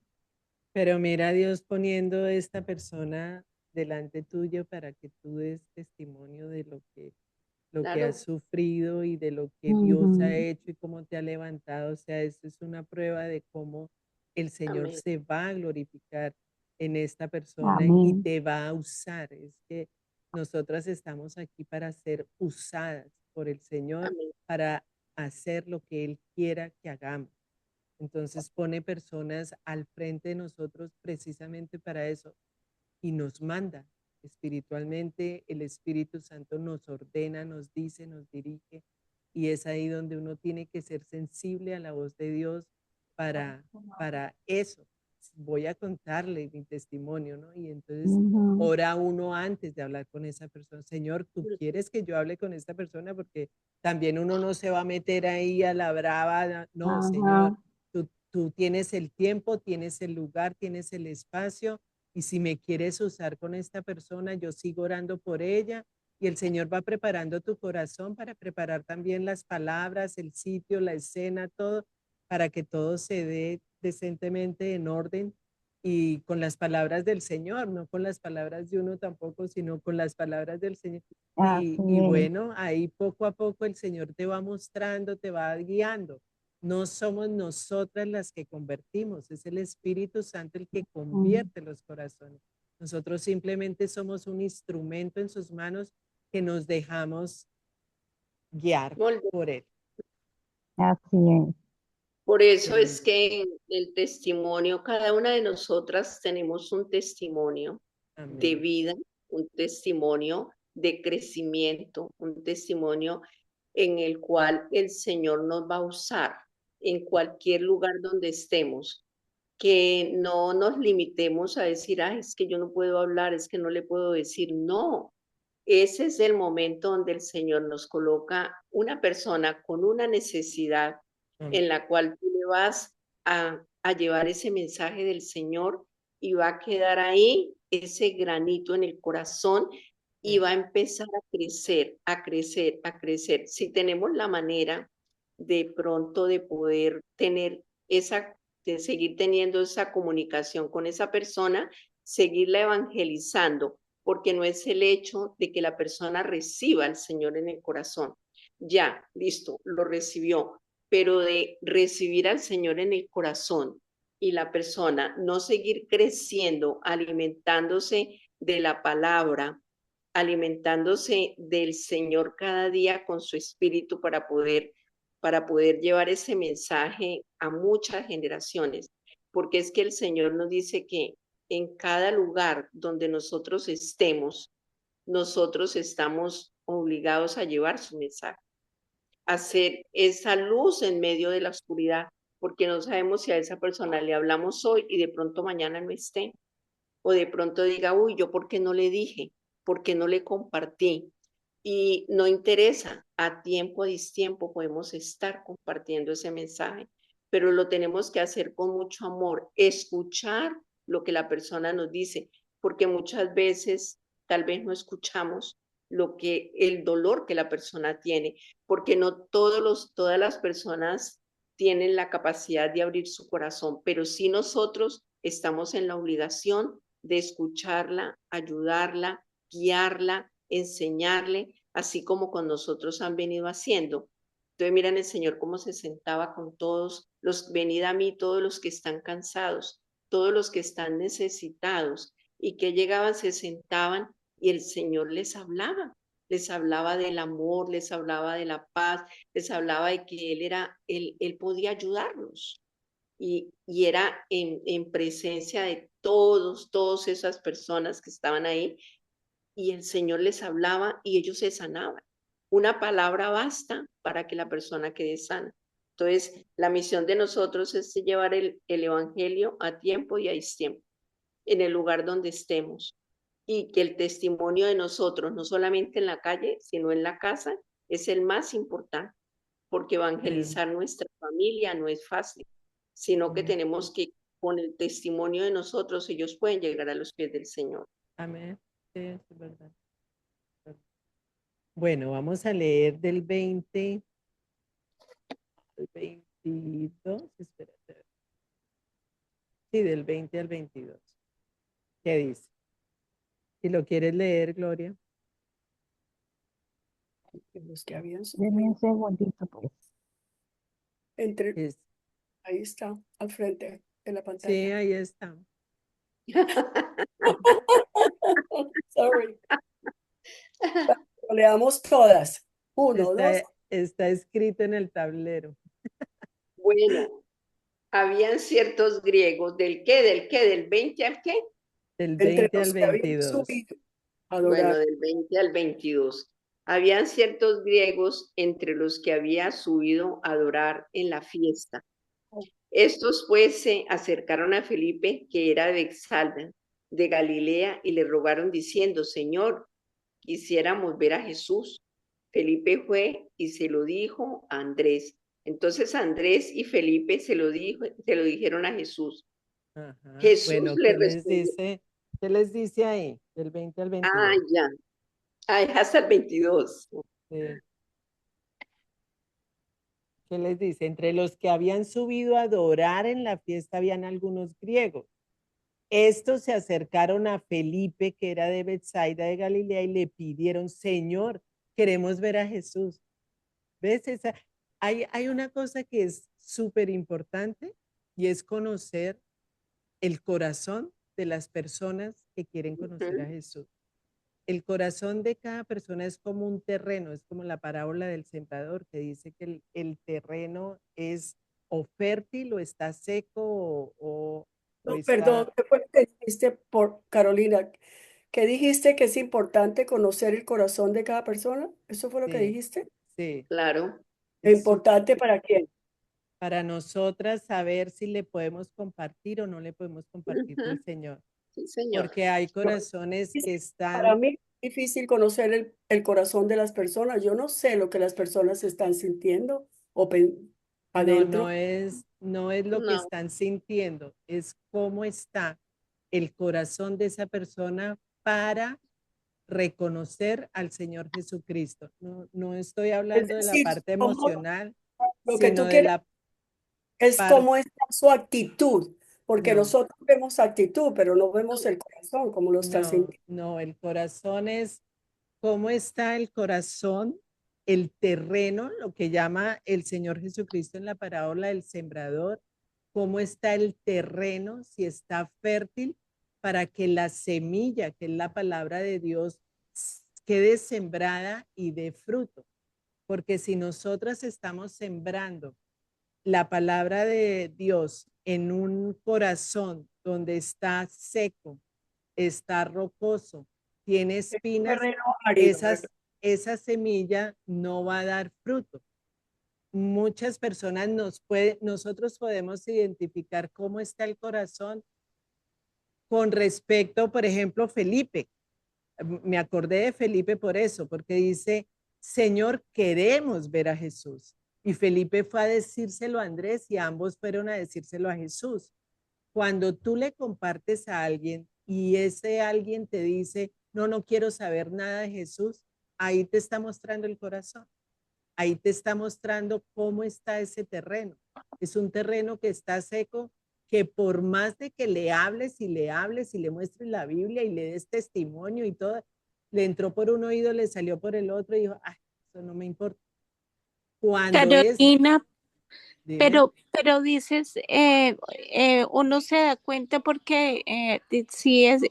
Pero mira a Dios poniendo esta persona delante tuyo para que tú des testimonio de lo que has Claro, sufrido y de lo que Dios ha Ujú. hecho y cómo te ha levantado. O sea, esto es una prueba de cómo el Señor amén, se va a glorificar en esta persona y Amén. te va a usar. Es que nosotras estamos aquí para ser usadas por el Señor, amén, para hacer lo que Él quiera que hagamos. Entonces pone personas al frente de nosotros precisamente para eso y nos manda espiritualmente. El Espíritu Santo nos ordena, nos dice, nos dirige y es ahí donde uno tiene que ser sensible a la voz de Dios para eso. Voy a contarle mi testimonio, ¿no? Y entonces Ujú. ora uno antes de hablar con esa persona. Señor, ¿tú quieres que yo hable con esta persona? Porque también uno no se va a meter ahí a la brava. No, Señor, Ajá. tú tienes el tiempo, tienes el lugar, tienes el espacio y si me quieres usar con esta persona, yo sigo orando por ella y el Señor va preparando tu corazón para preparar también las palabras, el sitio, la escena, todo, para que todo se dé decentemente en orden y con las palabras del Señor, no con las palabras de uno tampoco, sino con las palabras del Señor. Así Y es. bueno, ahí poco a poco el Señor te va mostrando, te va guiando. No somos nosotras las que convertimos, es el Espíritu Santo el que convierte los corazones. Nosotros simplemente somos un instrumento en sus manos que nos dejamos guiar Molde. por Él. Así es. Por eso Qué es que el testimonio, cada una de nosotras tenemos un testimonio de Amén. vida, un testimonio de crecimiento, un testimonio en el cual el Señor nos va a usar en cualquier lugar donde estemos. Que no nos limitemos a decir, ay, es que yo no puedo hablar, es que no le puedo decir, no. Ese es el momento donde el Señor nos coloca una persona con una necesidad en la cual tú le vas a llevar ese mensaje del Señor y va a quedar ahí ese granito en el corazón y va a empezar a crecer, a crecer, a crecer. Si tenemos la manera de pronto de poder tener esa, de seguir teniendo esa comunicación con esa persona, seguirla evangelizando, porque no es el hecho de que la persona reciba al Señor en el corazón. Ya, listo, lo recibió, pero de recibir al Señor en el corazón y la persona no seguir creciendo, alimentándose de la palabra, alimentándose del Señor cada día con su espíritu para poder llevar ese mensaje a muchas generaciones, porque es que el Señor nos dice que en cada lugar donde nosotros estemos, nosotros estamos obligados a llevar su mensaje, a ser esa luz en medio de la oscuridad, porque no sabemos si a esa persona le hablamos hoy y de pronto mañana no esté, o de pronto diga, uy, yo por qué no le dije, por qué no le compartí. Y no interesa, a tiempo, a distiempo podemos estar compartiendo ese mensaje, pero lo tenemos que hacer con mucho amor, escuchar lo que la persona nos dice, porque muchas veces tal vez no escuchamos lo que el dolor que la persona tiene, porque no todas las personas tienen la capacidad de abrir su corazón, pero sí nosotros estamos en la obligación de escucharla, ayudarla, guiarla, enseñarle, así como con nosotros han venido haciendo. Entonces miran el Señor cómo se sentaba con todos los, venid a mí todos los que están cansados, todos los que están necesitados, y que llegaban, se sentaban y el Señor les hablaba del amor, les hablaba de la paz, les hablaba de que Él podía ayudarlos. Y era en presencia de todas esas personas que estaban ahí, y el Señor les hablaba y ellos se sanaban. Una palabra basta para que la persona quede sana. Entonces, la misión de nosotros es llevar el Evangelio a tiempo y a distiempo, en el lugar donde estemos, y que el testimonio de nosotros, no solamente en la calle, sino en la casa, es el más importante, porque evangelizar nuestra familia no es fácil, sino que tenemos que, con el testimonio de nosotros, ellos pueden llegar a los pies del Señor. Amén. Sí, es verdad. Bueno, vamos a leer del 20 al 22. Espérate. Sí, del 20 al 22. ¿Qué dice? Si lo quieres leer, Gloria. Los que habían Denme un segundito, pues. entre, Es, ahí está, al frente de la sí, pantalla. ahí está. Sorry. Leamos todas. Uno, dos. Está escrito en el tablero. Bueno, habían ciertos griegos, ¿del qué? ¿Del 20 al qué? Del Entre 20 al los que habían 22. subido a Bueno, adorar. del 20 al 22. Habían ciertos griegos entre los que había subido a adorar en la fiesta. Estos pues se acercaron a Felipe, que era de Exalda, de Galilea, y le rogaron diciendo, Señor, quisiéramos ver a Jesús. Felipe fue y se lo dijo a Andrés. Entonces Andrés y Felipe se lo dijeron a Jesús. Ajá. Jesús Bueno, le respondió, ¿qué les dice ahí? Del 20 al 22. ya. Ah, es hasta el 22. Sí. ¿Qué les dice? Entre los que habían subido a adorar en la fiesta habían algunos griegos. Estos se acercaron a Felipe, que era de Betsaida de Galilea, y le pidieron, Señor, queremos ver a Jesús. ¿Ves? Hay una cosa que es súper importante y es conocer el corazón de las personas que quieren conocer a Jesús. El corazón de cada persona es como un terreno, es como la parábola del sembrador que dice que el terreno es o fértil o está seco o No, está, perdón, ¿qué fue lo que dijiste por Carolina? ¿Qué dijiste que es importante conocer el corazón de cada persona? ¿Eso fue lo que sí, dijiste? sí, Claro. es ¿Importante para quién? para nosotras saber si le podemos compartir o no le podemos compartir del Ujú. Señor, Sí, señor. porque hay No, corazones que para están, mí es difícil conocer el corazón de las personas. Yo no sé lo que las personas están sintiendo o no adentro. no es lo que No, están sintiendo, es cómo está el corazón de esa persona para reconocer al Señor Jesucristo. No, no estoy Es hablando de la decir, parte cómo, emocional, lo que sino tú de quieres la es parte, cómo está su actitud, porque no, nosotros vemos actitud, pero no vemos el corazón, cómo lo está no, sintiendo. no, el corazón es cómo está el corazón, el terreno, lo que llama el Señor Jesucristo en la parábola del sembrador, cómo está el terreno, si está fértil, para que la semilla, que es la palabra de Dios, quede sembrada y dé fruto. Porque si nosotras estamos sembrando la palabra de Dios en un corazón donde está seco, está rocoso, tiene Es un espinas, terreno árido, ¿verdad? esa semilla no va a dar fruto. Muchas personas nosotros podemos identificar cómo está el corazón con respecto, por ejemplo, Felipe. Me acordé de Felipe por eso, porque dice, Señor, queremos ver a Jesús. Y Felipe fue a decírselo a Andrés y ambos fueron a decírselo a Jesús. Cuando tú le compartes a alguien y ese alguien te dice, no, no quiero saber nada de Jesús, ahí te está mostrando el corazón. Ahí te está mostrando cómo está ese terreno. Es un terreno que está seco, que por más de que le hables y le hables y le muestres la Biblia y le des testimonio y todo, le entró por un oído, le salió por el otro y dijo, ay, eso no me importa. Cuando es, Carolina, dime, pero dices, uno se da cuenta porque si es,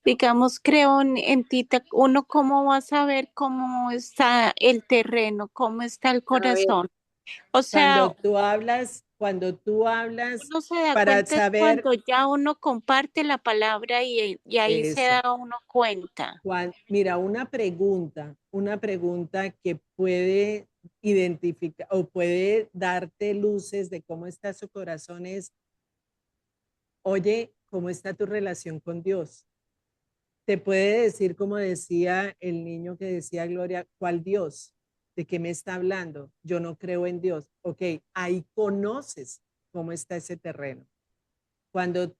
digamos, creo en ti, uno cómo va a saber cómo está el terreno, cómo está el a ver, corazón. O sea, cuando tú hablas uno se da para cuenta es saber cuando ya uno comparte la palabra y ahí se eso. da uno cuenta. Mira, una pregunta que puede identificar o puede darte luces de cómo está su corazón es, oye, ¿cómo está tu relación con Dios? Te puede decir, como decía el niño que decía Gloria, ¿cuál Dios? ¿De qué me está hablando? Yo no creo en Dios. Ok, ahí conoces cómo está ese terreno. Cuando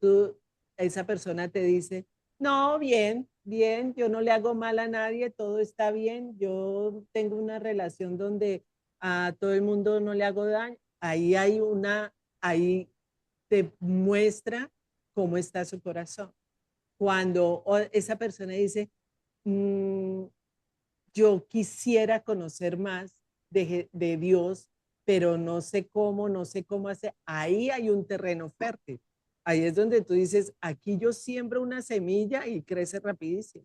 esa persona te dice, no, bien, bien, yo no le hago mal a nadie, todo está bien, yo tengo una relación donde a todo el mundo no le hago daño, ahí te muestra cómo está su corazón. Cuando esa persona dice, "Mm, yo quisiera conocer más de Dios, pero no sé cómo hacer. Ahí hay un terreno fértil. Ahí es donde tú dices, aquí yo siembro una semilla y crece rapidísimo.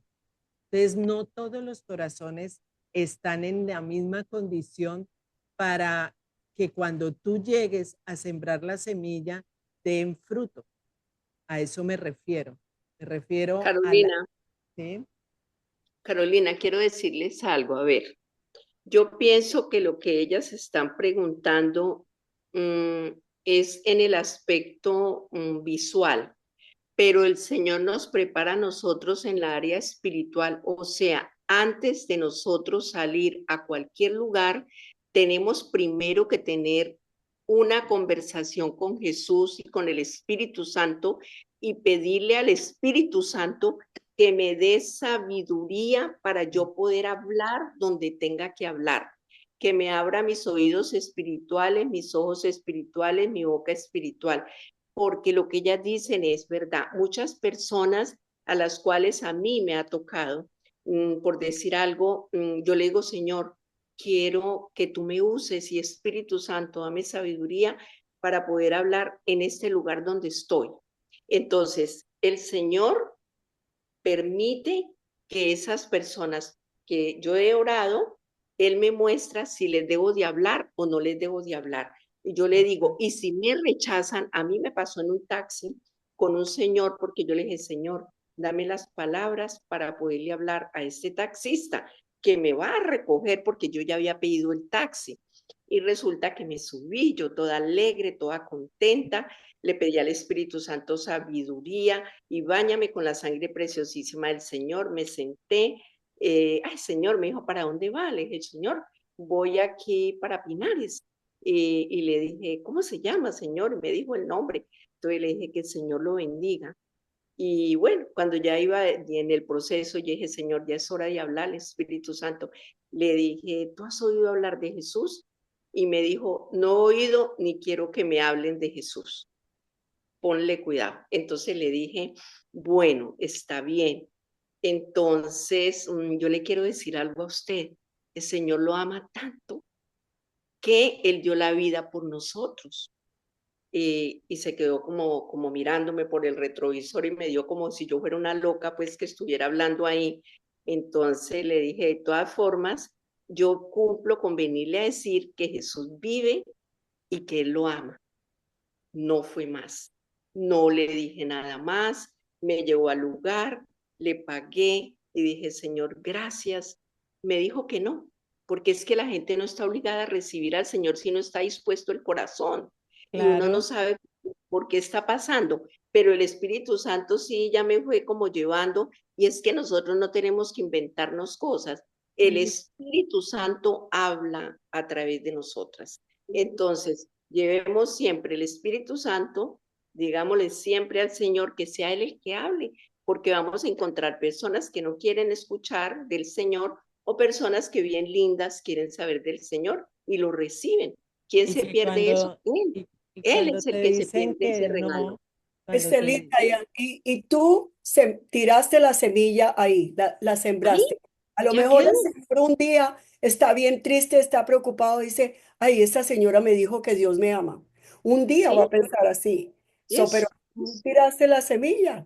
Entonces, no todos los corazones están en la misma condición para que cuando tú llegues a sembrar la semilla, den fruto. A eso me refiero. Me refiero a la... Carolina, ¿sí? Carolina, quiero decirles algo. A ver, yo pienso que lo que ellas están preguntando mm, es en el aspecto visual, pero el Señor nos prepara a nosotros en la área espiritual, o sea, antes de nosotros salir a cualquier lugar, tenemos primero que tener una conversación con Jesús y con el Espíritu Santo y pedirle al Espíritu Santo que me dé sabiduría para yo poder hablar donde tenga que hablar, que me abra mis oídos espirituales, mis ojos espirituales, mi boca espiritual, porque lo que ellas dicen es verdad. Muchas personas a las cuales a mí me ha tocado, por decir algo, yo le digo, Señor, quiero que tú me uses y Espíritu Santo, dame sabiduría para poder hablar en este lugar donde estoy. Entonces, el Señor permite que esas personas que yo he orado, Él me muestra si les debo de hablar o no les debo de hablar. Y yo le digo, y si me rechazan, a mí me pasó en un taxi con un señor, porque yo le dije, Señor, dame las palabras para poderle hablar a este taxista que me va a recoger porque yo ya había pedido el taxi. Y resulta que me subí, yo toda alegre, toda contenta, le pedí al Espíritu Santo sabiduría y báñame con la sangre preciosísima del Señor. Me senté, ay Señor, me dijo, ¿para dónde va? Le dije, Señor, voy aquí para Pinares. Y le dije, ¿cómo se llama, Señor? Y me dijo el nombre. Entonces le dije que el Señor lo bendiga. Y bueno, cuando ya iba en el proceso, yo dije, Señor, ya es hora de hablar al Espíritu Santo. Le dije, ¿tú has oído hablar de Jesús? Y me dijo, no he oído ni quiero que me hablen de Jesús. Ponle cuidado. Entonces le dije, bueno, está bien. Entonces, yo le quiero decir algo a usted. El Señor lo ama tanto que Él dio la vida por nosotros. Y se quedó como mirándome por el retrovisor y me dio como si yo fuera una loca, pues que estuviera hablando ahí. Entonces le dije, de todas formas, yo cumplo con venirle a decir que Jesús vive y que Él lo ama. No fue más. No le dije nada más, me llevó al lugar, le pagué y dije, Señor, gracias. Me dijo que no, porque es que la gente no está obligada a recibir al Señor si no está dispuesto el corazón. Y uno no Claro, sabe por qué está pasando, pero el Espíritu Santo sí ya me fue como llevando, y es que nosotros no tenemos que inventarnos cosas. El Espíritu Santo habla a través de nosotras. Entonces, llevemos siempre el Espíritu Santo, digámosle siempre al Señor que sea Él el que hable, porque vamos a encontrar personas que no quieren escuchar del Señor o personas que bien lindas quieren saber del Señor y lo reciben. ¿Quién y se que pierde eso? Él. y Él cuando es el te que se dicen pierde que ese regalo. no, cuando te, Estelita, y tú tiraste la semilla ahí, la Ahí sembraste. A lo ya mejor el quedó. Señor un día está bien triste, está preocupado, dice, ay, esta señora me dijo que Dios me ama. Un día va Sí, a pensar así. Pero eso, tú tiraste la semilla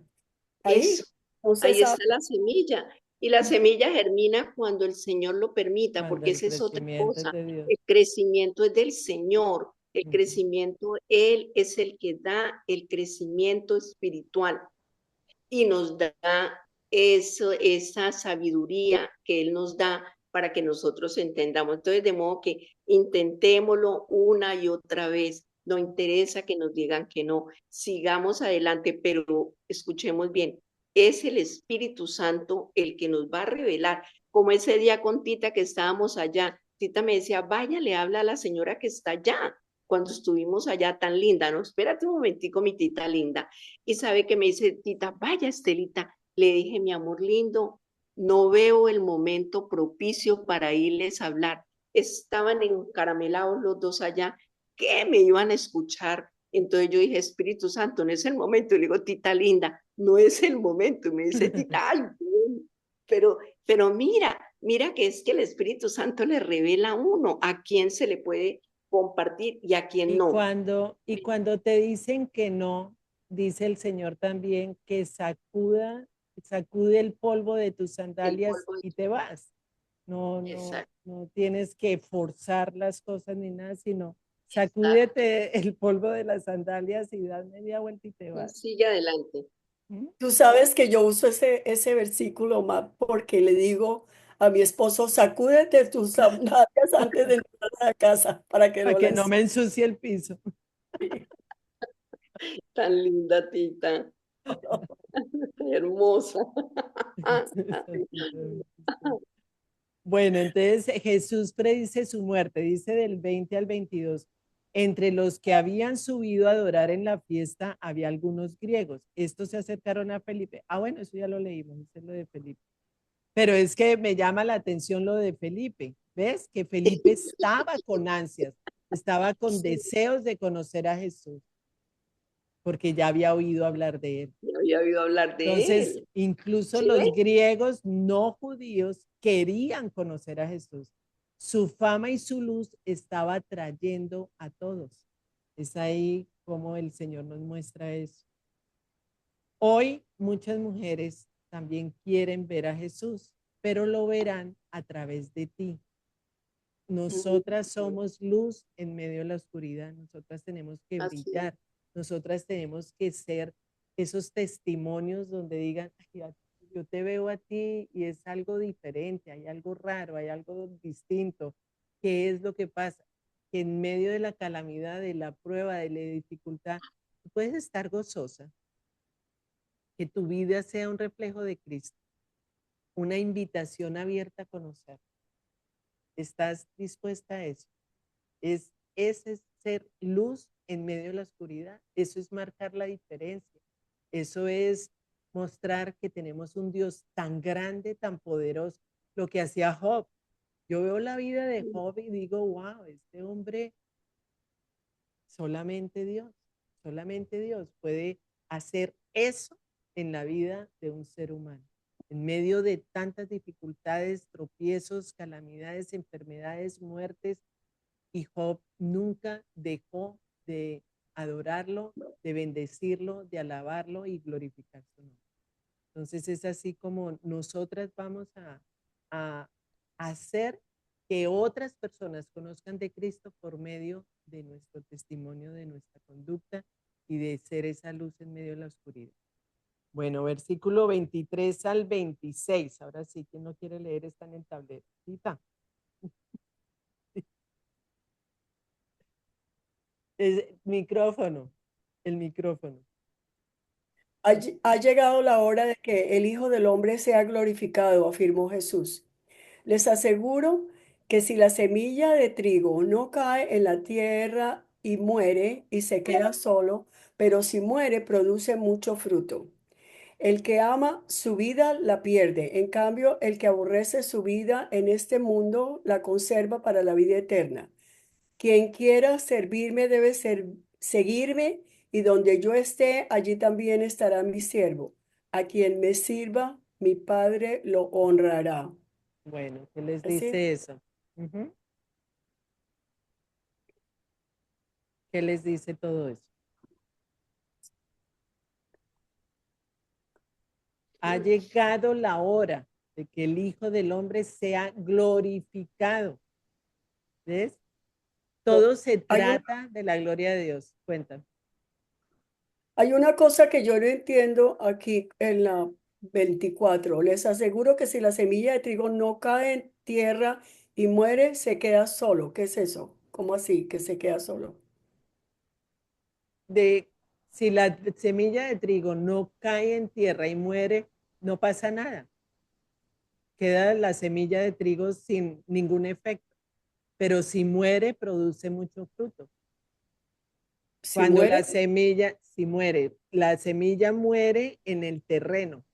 ahí. eso. Entonces, Ahí está la semilla. Y la semilla germina cuando el Señor lo permita, cuando porque el esa es otra crecimiento es cosa. de Dios. El crecimiento es del Señor. El Ujú. crecimiento, Él es el que da el crecimiento espiritual y nos da eso, esa sabiduría que Él nos da para que nosotros entendamos. Entonces, de modo que intentémoslo una y otra vez. No interesa que nos digan que no, sigamos adelante, pero escuchemos bien, es el Espíritu Santo el que nos va a revelar, como ese día con Tita que estábamos allá. Tita me decía, vaya, le habla a la señora que está allá, cuando estuvimos allá tan linda, ¿no? Espérate un momentico, mi tita linda. Y sabe que me dice, Tita, vaya, Estelita. Le dije, mi amor lindo, no veo el momento propicio para irles a hablar. Estaban encaramelados los dos allá, que me iban a escuchar. Entonces yo dije, Espíritu Santo, no es el momento. Y le digo, Tita linda, no es el momento. Y me dice, Tita, ay, pero mira que es que el Espíritu Santo le revela a uno a quién se le puede compartir y a quién no. Y cuando te dicen que no, dice el Señor también que sacude el polvo de tus El sandalias polvo y te vas. exacto, No tienes que forzar las cosas ni nada, sino exacto. sacúdete el polvo de las sandalias y das media vuelta y te Y vas. sigue adelante. ¿Mm? tú sabes que yo uso ese versículo más porque le digo a mi esposo, sacúdete tus sandalias antes de entrar a la casa para que Para no que no las... me ensucie el piso. Tan linda, Tita. Hermosa. Bueno, entonces Jesús predice su muerte, dice del 20 al 22. Entre los que habían subido a adorar en la fiesta había algunos griegos. Estos se acercaron a Felipe. Ah, bueno, eso ya lo leímos, eso es lo de Felipe. Pero es que me llama la atención lo de Felipe. ¿Ves? Que Felipe estaba con ansias, estaba con deseos de conocer a Jesús, porque ya había oído hablar de él. Ya había oído hablar de Entonces, él. incluso ¿Sí los ve? griegos no judíos querían conocer a Jesús. Su fama y su luz estaba atrayendo a todos. Es ahí como el Señor nos muestra eso. Hoy muchas mujeres también quieren ver a Jesús, pero lo verán a través de ti. Nosotras somos luz en medio de la oscuridad. Nosotras tenemos que Así es. brillar. Nosotras tenemos que ser esos testimonios donde digan, "Ay, yo te veo a ti y es algo diferente, hay algo raro, hay algo distinto. ¿Qué es lo que pasa? Que en medio de la calamidad, de la prueba, de la dificultad, tú puedes estar gozosa, que tu vida sea un reflejo de Cristo, una invitación abierta a conocer. ¿Estás dispuesta a eso? Ese es ser luz en medio de la oscuridad. Eso es marcar la diferencia. Eso es mostrar que tenemos un Dios tan grande, tan poderoso. Lo que hacía Job. Yo veo la vida de Job y digo, wow, este hombre, solamente Dios puede hacer eso en la vida de un ser humano. En medio de tantas dificultades, tropiezos, calamidades, enfermedades, muertes, y Job nunca dejó de adorarlo, de bendecirlo, de alabarlo y glorificar su nombre. Entonces es así como nosotras vamos a hacer que otras personas conozcan de Cristo por medio de nuestro testimonio, de nuestra conducta y de ser esa luz en medio de la oscuridad. Bueno, versículo 23 al 26. Ahora sí, quien no quiere leer está en el tablero. Tita. Micrófono, el micrófono. Ha llegado la hora de que el Hijo del Hombre sea glorificado, afirmó Jesús. Les aseguro que si la semilla de trigo no cae en la tierra y muere y se queda solo, pero si muere produce mucho fruto. El que ama su vida la pierde, en cambio el que aborrece su vida en este mundo la conserva para la vida eterna. Quien quiera servirme debe seguirme, y donde yo esté, allí también estará mi siervo. A quien me sirva, mi Padre lo honrará. Bueno, ¿qué les Así. dice eso? ¿Qué les dice todo eso? Ha llegado la hora de que el Hijo del Hombre sea glorificado. ¿Ves? Todo se Hay trata de la gloria de Dios. Cuéntame. hay una cosa que yo no entiendo aquí en la 24. Les aseguro que si la semilla de trigo no cae en tierra y muere, se queda solo. ¿Qué es eso? ¿Cómo así que se queda solo? Si la semilla de trigo no cae en tierra y muere, no pasa nada. Queda la semilla de trigo sin ningún efecto. Pero si muere, produce mucho fruto. Si Cuando la muere, semilla, si muere, la semilla muere en el terreno.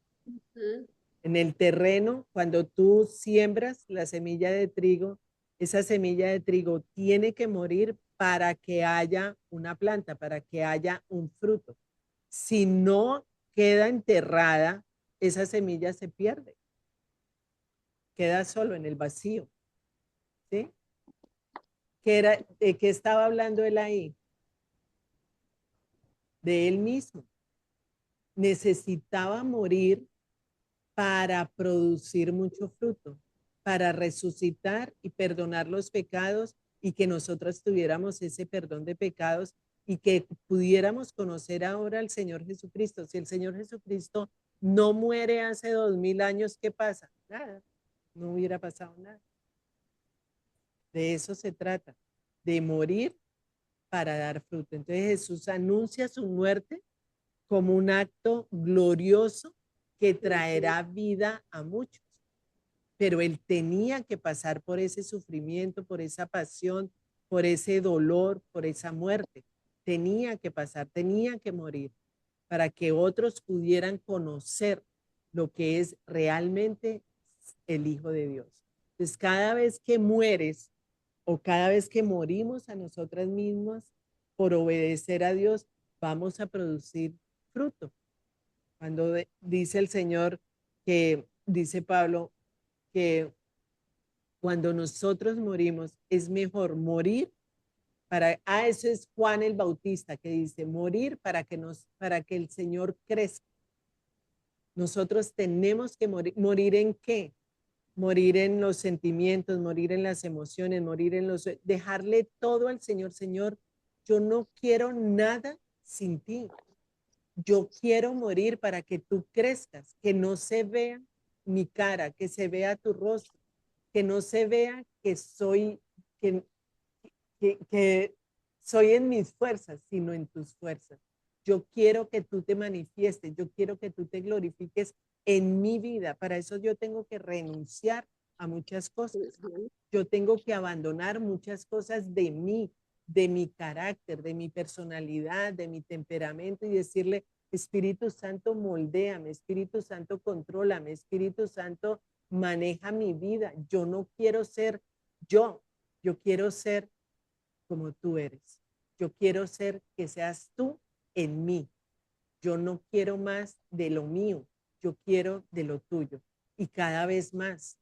En el terreno, cuando tú siembras la semilla de trigo, esa semilla de trigo tiene que morir para que haya una planta, para que haya un fruto. Si no queda enterrada, esa semilla se pierde. Queda solo en el vacío. ¿Sí? ¿De qué estaba hablando él ahí? De él mismo. Necesitaba morir para producir mucho fruto, para resucitar y perdonar los pecados y que nosotros tuviéramos ese perdón de pecados y que pudiéramos conocer ahora al Señor Jesucristo. Si el Señor Jesucristo no muere hace 2000 años, ¿qué pasa? Nada, no hubiera pasado nada. De eso se trata, de morir para dar fruto. Entonces Jesús anuncia su muerte como un acto glorioso que traerá vida a muchos. Pero él tenía que pasar por ese sufrimiento, por esa pasión, por ese dolor, por esa muerte. Tenía que pasar, tenía que morir para que otros pudieran conocer lo que es realmente el Hijo de Dios. Entonces, cada vez que mueres o cada vez que morimos a nosotras mismas por obedecer a Dios, vamos a producir fruto. Cuando dice el Señor que, dice Pablo, que cuando nosotros morimos es mejor morir eso es Juan el Bautista que dice morir para que el Señor crezca. Nosotros tenemos que morir. ¿Morir en qué? Morir en los sentimientos, morir en las emociones, dejarle todo al Señor. Señor, yo no quiero nada sin ti. Yo quiero morir para que tú crezcas, que no se vea mi cara, que se vea tu rostro, que no se vea que soy en mis fuerzas, sino en tus fuerzas. Yo quiero que tú te manifiestes, yo quiero que tú te glorifiques en mi vida. Para eso yo tengo que renunciar a muchas cosas. Yo tengo que abandonar muchas cosas de mí, de mi carácter, de mi personalidad, de mi temperamento y decirle, Espíritu Santo, moldéame, Espíritu Santo, contrólame, Espíritu Santo, maneja mi vida. Yo no quiero ser yo quiero ser como tú eres. Yo quiero ser que seas tú en mí. Yo no quiero más de lo mío, yo quiero de lo tuyo. Y cada vez más,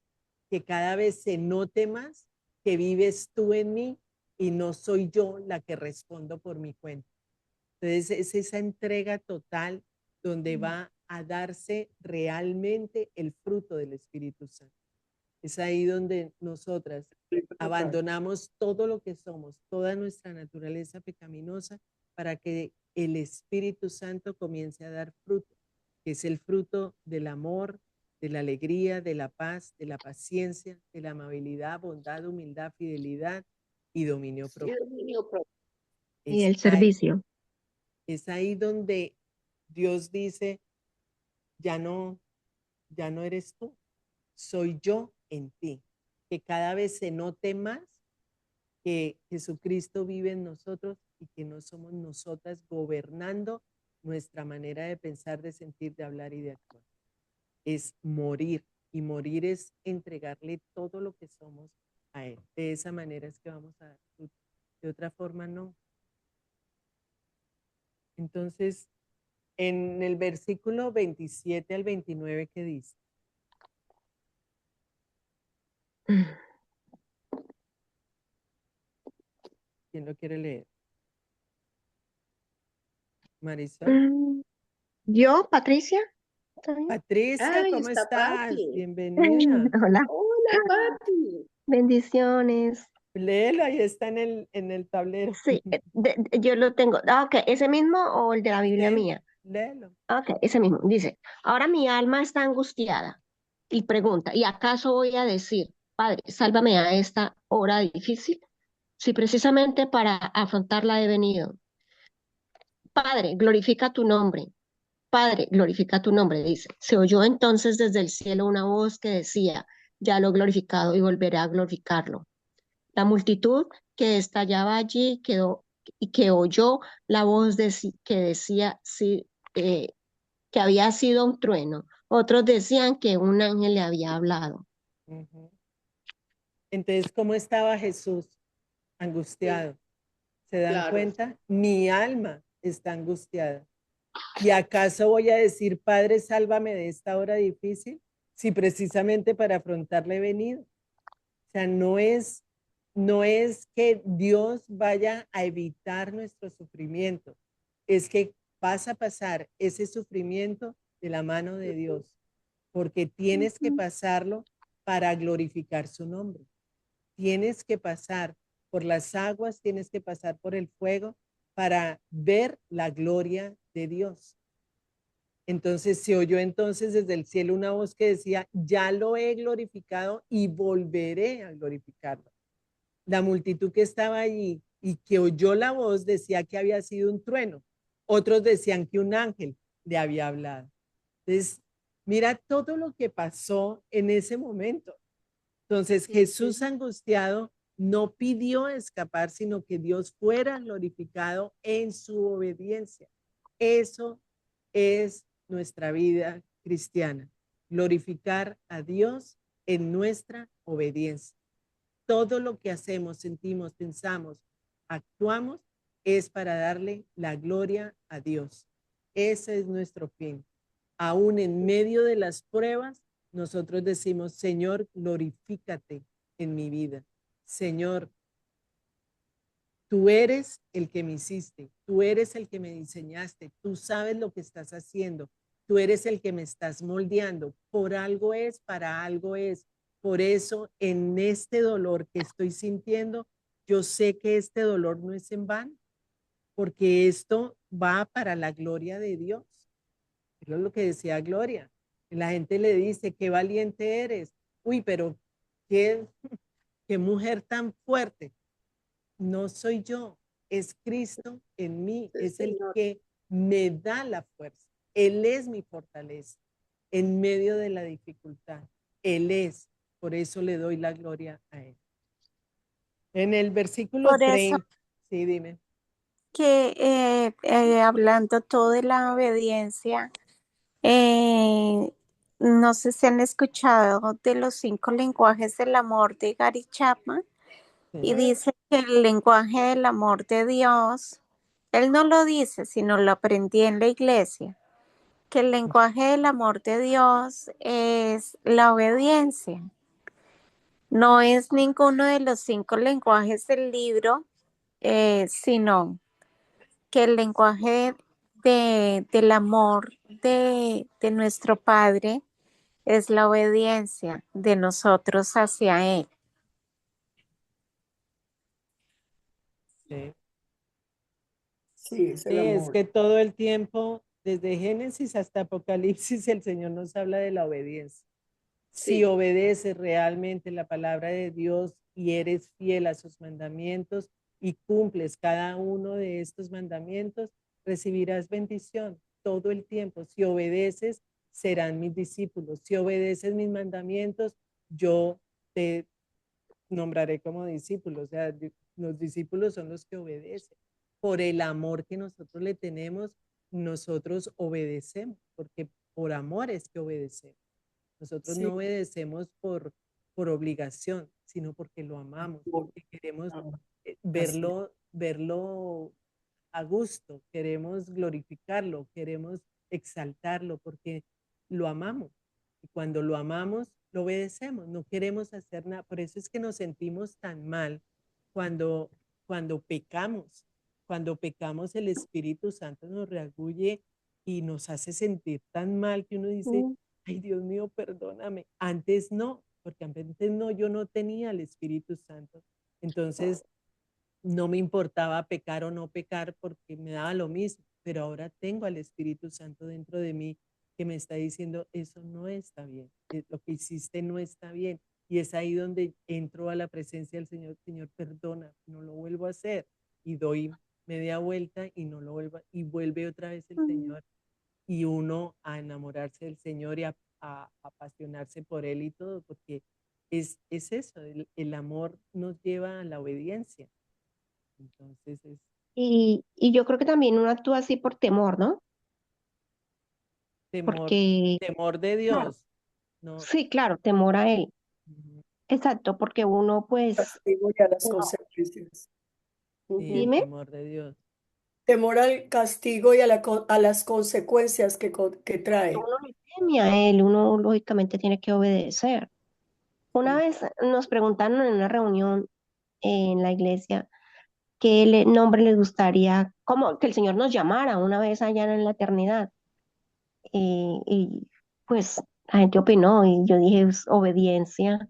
que cada vez se note más que vives tú en mí y no soy yo la que respondo por mi cuenta. Entonces es esa entrega total donde va a darse realmente el fruto del Espíritu Santo. Es ahí donde nosotras abandonamos todo lo que somos, toda nuestra naturaleza pecaminosa para que el Espíritu Santo comience a dar fruto, que es el fruto del amor, de la alegría, de la paz, de la paciencia, de la amabilidad, bondad, humildad, fidelidad y dominio propio. Y el servicio. Es ahí donde Dios dice, ya no eres tú, soy yo en ti. Que cada vez se note más que Jesucristo vive en nosotros y que no somos nosotras gobernando nuestra manera de pensar, de sentir, de hablar y de actuar. Es morir, y morir es entregarle todo lo que somos a Él. De esa manera es que vamos a dar fruto. De otra forma, no. Entonces, en el versículo 27 al 29, ¿qué dice? ¿Quién lo quiere leer? Marisol. Yo, Patricia. Patricia, Ay, ¿cómo está estás? Pati. Bienvenida. Hola. Hola, Pati. Bendiciones. Léelo, ahí está en el tablero. Sí, yo lo tengo. Ok, ¿ese mismo o el de la Biblia Sí, mía? léelo. Ok, ese mismo. Dice, ahora mi alma está angustiada y pregunta, ¿y acaso voy a decir, Padre, sálvame a esta hora difícil? Si precisamente para afrontarla he venido. Padre, glorifica tu nombre. Padre, glorifica tu nombre, dice. Se oyó entonces desde el cielo una voz que decía, ya lo he glorificado y volveré a glorificarlo. La multitud que estallaba allí quedó y que oyó la voz que decía sí, que había sido un trueno. Otros decían que un ángel le había hablado. Entonces, ¿cómo estaba Jesús? Angustiado. ¿Se dan Claro. cuenta? Mi alma está angustiada. ¿Y acaso voy a decir, Padre, sálvame de esta hora difícil? Si precisamente para afrontarla he venido. O sea, no es que Dios vaya a evitar nuestro sufrimiento, es que vas a pasar ese sufrimiento de la mano de Dios, porque tienes que pasarlo para glorificar su nombre. Tienes que pasar por las aguas, tienes que pasar por el fuego para ver la gloria de Dios. Entonces se oyó entonces desde el cielo una voz que decía, ya lo he glorificado y volveré a glorificarlo. La multitud que estaba allí y que oyó la voz decía que había sido un trueno. Otros decían que un ángel le había hablado. Entonces, mira todo lo que pasó en ese momento. Entonces Jesús angustiado no pidió escapar, sino que Dios fuera glorificado en su obediencia. Eso es nuestra vida cristiana, glorificar a Dios en nuestra obediencia. Todo lo que hacemos, sentimos, pensamos, actuamos, es para darle la gloria a Dios. Ese es nuestro fin. Aún en medio de las pruebas, nosotros decimos, Señor, glorifícate en mi vida. Señor, tú eres el que me hiciste, tú eres el que me diseñaste, tú sabes lo que estás haciendo, tú eres el que me estás moldeando. Por algo es, para algo es. Por eso, en este dolor que estoy sintiendo, yo sé que este dolor no es en vano, porque esto va para la gloria de Dios. Eso es lo que decía Gloria. La gente le dice, qué valiente eres. Uy, pero qué, qué mujer tan fuerte. No soy yo, es Cristo en mí, Sí, es el Señor. que me da la fuerza. Él es mi fortaleza en medio de la dificultad. Él es, por eso le doy la gloria a Él. En el versículo Por eso 30, sí, dime. que hablando todo de la obediencia, eh, no sé si han escuchado de los 5 lenguajes del amor de Gary Chapman, y Sí. dice que el lenguaje del amor de Dios, él no lo dice, sino lo aprendí en la iglesia, que el lenguaje del amor de Dios es la obediencia. No es ninguno de los 5 lenguajes del libro, sino que el lenguaje del amor de nuestro Padre es la obediencia de nosotros hacia Él. Sí. Sí, es el Sí, es amor. que todo el tiempo, desde Génesis hasta Apocalipsis, el Señor nos habla de la obediencia. Si Sí. obedeces realmente la palabra de Dios y eres fiel a sus mandamientos y cumples cada uno de estos mandamientos, recibirás bendición todo el tiempo. Si obedeces, serán mis discípulos. Si obedeces mis mandamientos, yo te nombraré como discípulo. O sea, los discípulos son los que obedecen. Por el amor que nosotros le tenemos, nosotros obedecemos, porque por amor es que obedecemos. Nosotros Sí, no obedecemos por obligación, sino porque lo amamos, porque queremos ah, así. verlo a gusto, queremos glorificarlo, queremos exaltarlo, porque lo amamos. Y cuando lo amamos, lo obedecemos, no queremos hacer nada. Por eso es que nos sentimos tan mal cuando, cuando pecamos. Cuando pecamos, el Espíritu Santo nos reagulle y nos hace sentir tan mal que uno dice, Mm. ay Dios mío, perdóname. Antes no, porque antes no, yo no tenía el Espíritu Santo. Entonces, no me importaba pecar o no pecar porque me daba lo mismo, pero ahora tengo al Espíritu Santo dentro de mí que me está diciendo, eso no está bien, lo que hiciste no está bien. Y es ahí donde entro a la presencia del Señor, Señor, perdona, no lo vuelvo a hacer. Y doy media vuelta y no lo vuelvo, y vuelve otra vez el Señor y uno a enamorarse del Señor y a apasionarse por Él y todo, porque es eso, el amor nos lleva a la obediencia. Entonces es Y yo creo que también uno actúa así por temor, ¿no? temor, Porque, temor de claro, Dios. No, sí, claro, temor a él. ujú, Exacto, porque uno pues, Castigo y a las no, consecuencias. sí, el Ujú. dime, temor de Dios. Temor al castigo y a, a las consecuencias que trae. uno le teme a él, uno lógicamente tiene que obedecer. Una Sí. vez nos preguntaron en una reunión en la iglesia qué nombre les gustaría, como que el Señor nos llamara una vez allá en la eternidad. Y pues la gente opinó y yo dije, "Pues, obediencia".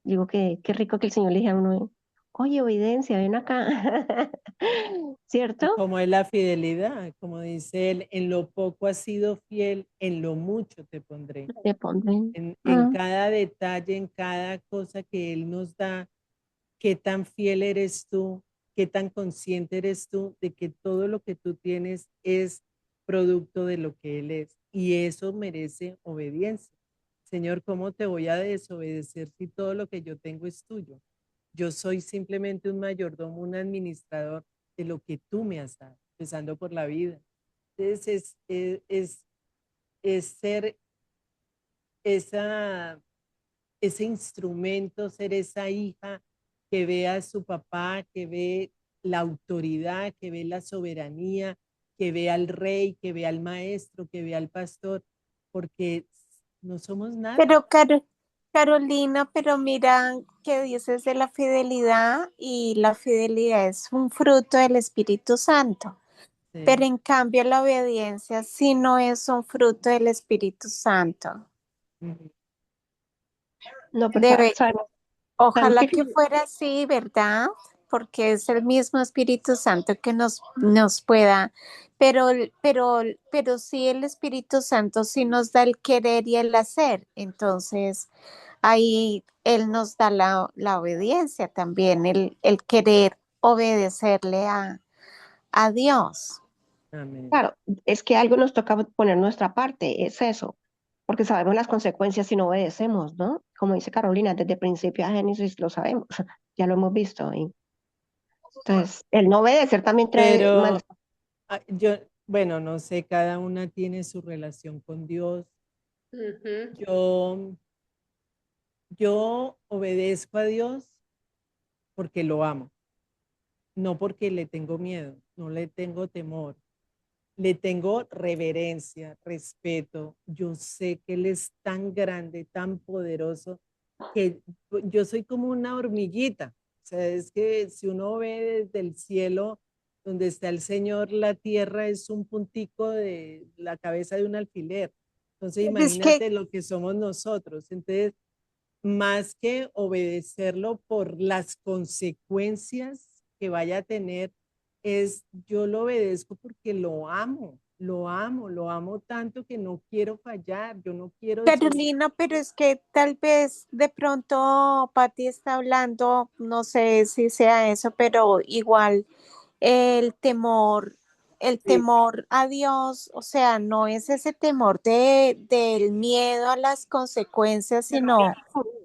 Digo que qué rico que el Señor le dije a uno, oye, obediencia, ven acá. Y ¿Cierto? como es la fidelidad, como dice él, en lo poco has sido fiel, en lo mucho te pondré. Te pondré. En cada detalle, en cada cosa que Él nos da, qué tan fiel eres tú, qué tan consciente eres tú de que todo lo que tú tienes es producto de lo que Él es. Y eso merece obediencia. Señor, ¿cómo te voy a desobedecer si todo lo que yo tengo es tuyo? yo soy simplemente un mayordomo, un administrador de lo que tú me has dado, empezando por la vida. Entonces es ser ese instrumento, ser esa hija que ve a su papá, que ve la autoridad, que ve la soberanía, que ve al rey, que ve al maestro, que ve al pastor, porque no somos nada. Pero Carolina, pero mira que dices de la fidelidad y la fidelidad es un fruto del Espíritu Santo. Sí. Pero en cambio la obediencia sí no es un fruto del Espíritu Santo. No, pero sabemos Ojalá que que fuera así, ¿verdad? Porque es el mismo Espíritu Santo que nos pueda, pero sí el Espíritu Santo sí nos da el querer y el hacer. Entonces, ahí Él nos da la obediencia también, el querer obedecerle a Dios. Amén. claro, es que algo nos toca poner nuestra parte, es eso, porque sabemos las consecuencias si no obedecemos, ¿no? Como dice Carolina, desde principio a Génesis lo sabemos, ya lo hemos visto. Entonces, el no obedecer también trae Pero mal. yo, bueno, no sé, cada una tiene su relación con Dios. Yo obedezco a Dios porque lo amo, no porque le tengo miedo, no le tengo temor, le tengo reverencia, respeto. Yo sé que Él es tan grande, tan poderoso, que yo soy como una hormiguita. O sea, es que si uno ve desde el cielo donde está el Señor, la tierra es un puntico de la cabeza de un alfiler. Entonces, Es que imagínate lo que somos nosotros. Entonces, más que obedecerlo por las consecuencias que vaya a tener, es yo lo obedezco porque lo amo tanto que no quiero fallar, yo no quiero Carolina, pero es que tal vez de pronto Patti está hablando, no sé si sea eso, pero igual el temor, el Sí. temor a Dios, o sea, no es ese temor del miedo a las consecuencias, sino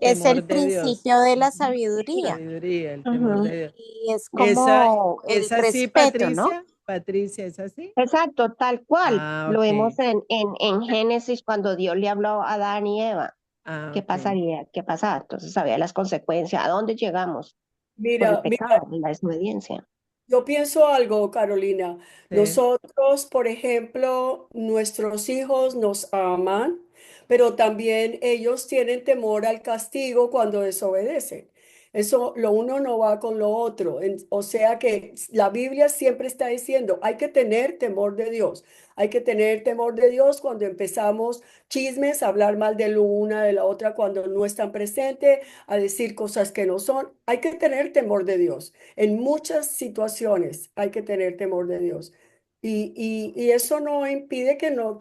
es temor el de Dios. principio de la sabiduría Sabiduría, el temor de Dios. y es Esa, como el ¿es así, respeto, ¿no? Patricia? Patricia, ¿es así? Exacto, tal cual. Ah, Lo vemos ok. en Génesis cuando Dios le habló a Adán y Eva. Ah, ¿Qué ok. pasaría? ¿Qué pasaba? Entonces sabía las consecuencias, a dónde llegamos por el Mira, pecado, la desobediencia. yo pienso algo, Carolina. Sí, Nosotros, por ejemplo, nuestros hijos nos aman, pero también ellos tienen temor al castigo cuando desobedecen. Eso, lo uno no va con lo otro. O sea que la Biblia siempre está diciendo, hay que tener temor de Dios. Hay que tener temor de Dios cuando empezamos chismes, a hablar mal de una, de la otra, cuando no están presentes, a decir cosas que no son. Hay que tener temor de Dios. En muchas situaciones hay que tener temor de Dios. Y eso no impide que no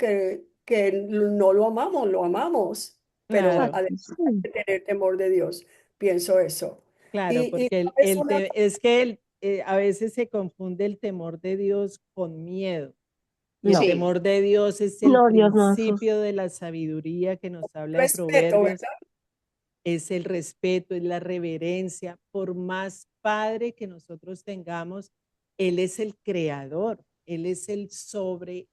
lo amamos, pero claro, Exacto, además hay sí. que tener temor de Dios. Pienso eso. claro, Y porque sabes una cosa, es que a veces se confunde el temor de Dios con miedo. Y el No, sí, temor de Dios es el no, Dios no asusta. principio de la sabiduría que nos habla en respeto, Proverbios, ¿verdad? es el respeto, es la reverencia. Por más padre que nosotros tengamos, Él es el creador, Él es el que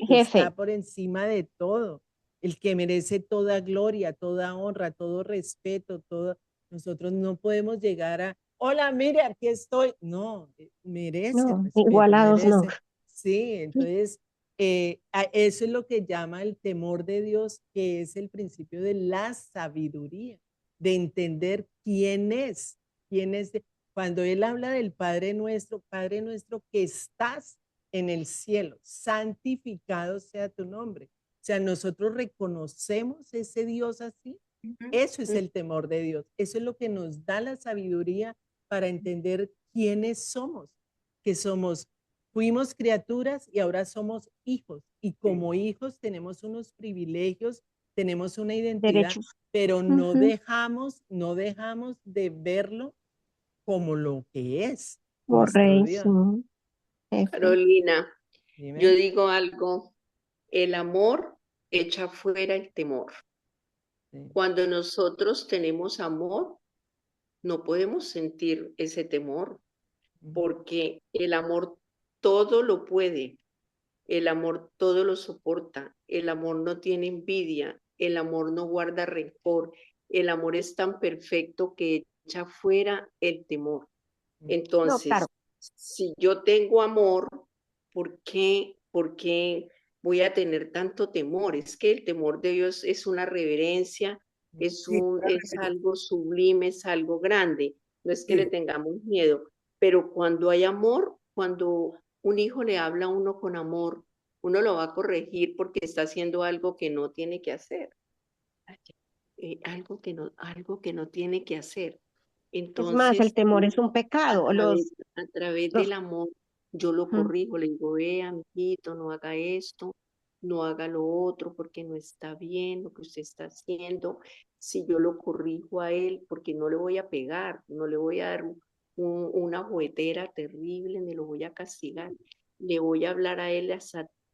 Jefe, está por encima de todo, el que merece toda gloria, toda honra, todo respeto, todo. Nosotros no podemos llegar a, hola, mire, aquí estoy. No, merece no, respeto, igualados no. merece. Sí, entonces eso es lo que llama el temor de Dios, que es el principio de la sabiduría, de entender quién es. Cuando Él habla del Padre nuestro que estás en el cielo, santificado sea tu nombre. O sea, nosotros reconocemos ese Dios así. Eso es el temor de Dios. Eso es lo que nos da la sabiduría para entender quiénes somos, que somos, fuimos criaturas y ahora somos hijos. Y como hijos tenemos unos privilegios, tenemos una identidad, Derechos. pero Ujú. no dejamos de verlo como lo que es Por nuestro rey, sí. Dios. Jefe. Carolina, yo Dime. digo algo, el amor echa fuera el temor. Sí. Cuando nosotros tenemos amor, no podemos sentir ese temor, porque el amor todo lo puede, el amor todo lo soporta, el amor no tiene envidia, el amor no guarda rencor, el amor es tan perfecto que echa fuera el temor. No, claro. Entonces, si yo tengo amor, ¿por qué voy a tener tanto temor? Es que el temor de Dios es una reverencia, Sí, es algo sublime, es algo grande. No es que le sí. tengamos miedo, pero cuando hay amor, cuando un hijo le habla a uno con amor, uno lo va a corregir porque está haciendo algo que no tiene que hacer, algo que no tiene que hacer. Es más, el Entonces, temor es un pecado. a través del Los, amor, yo lo mm, corrijo, le digo, vea, amiguito, no haga esto, no haga lo otro, porque no está bien lo que usted está haciendo. Si yo lo corrijo a él, porque no le voy a pegar, no le voy a dar una juguetera terrible, ni lo voy a castigar, le voy a hablar a él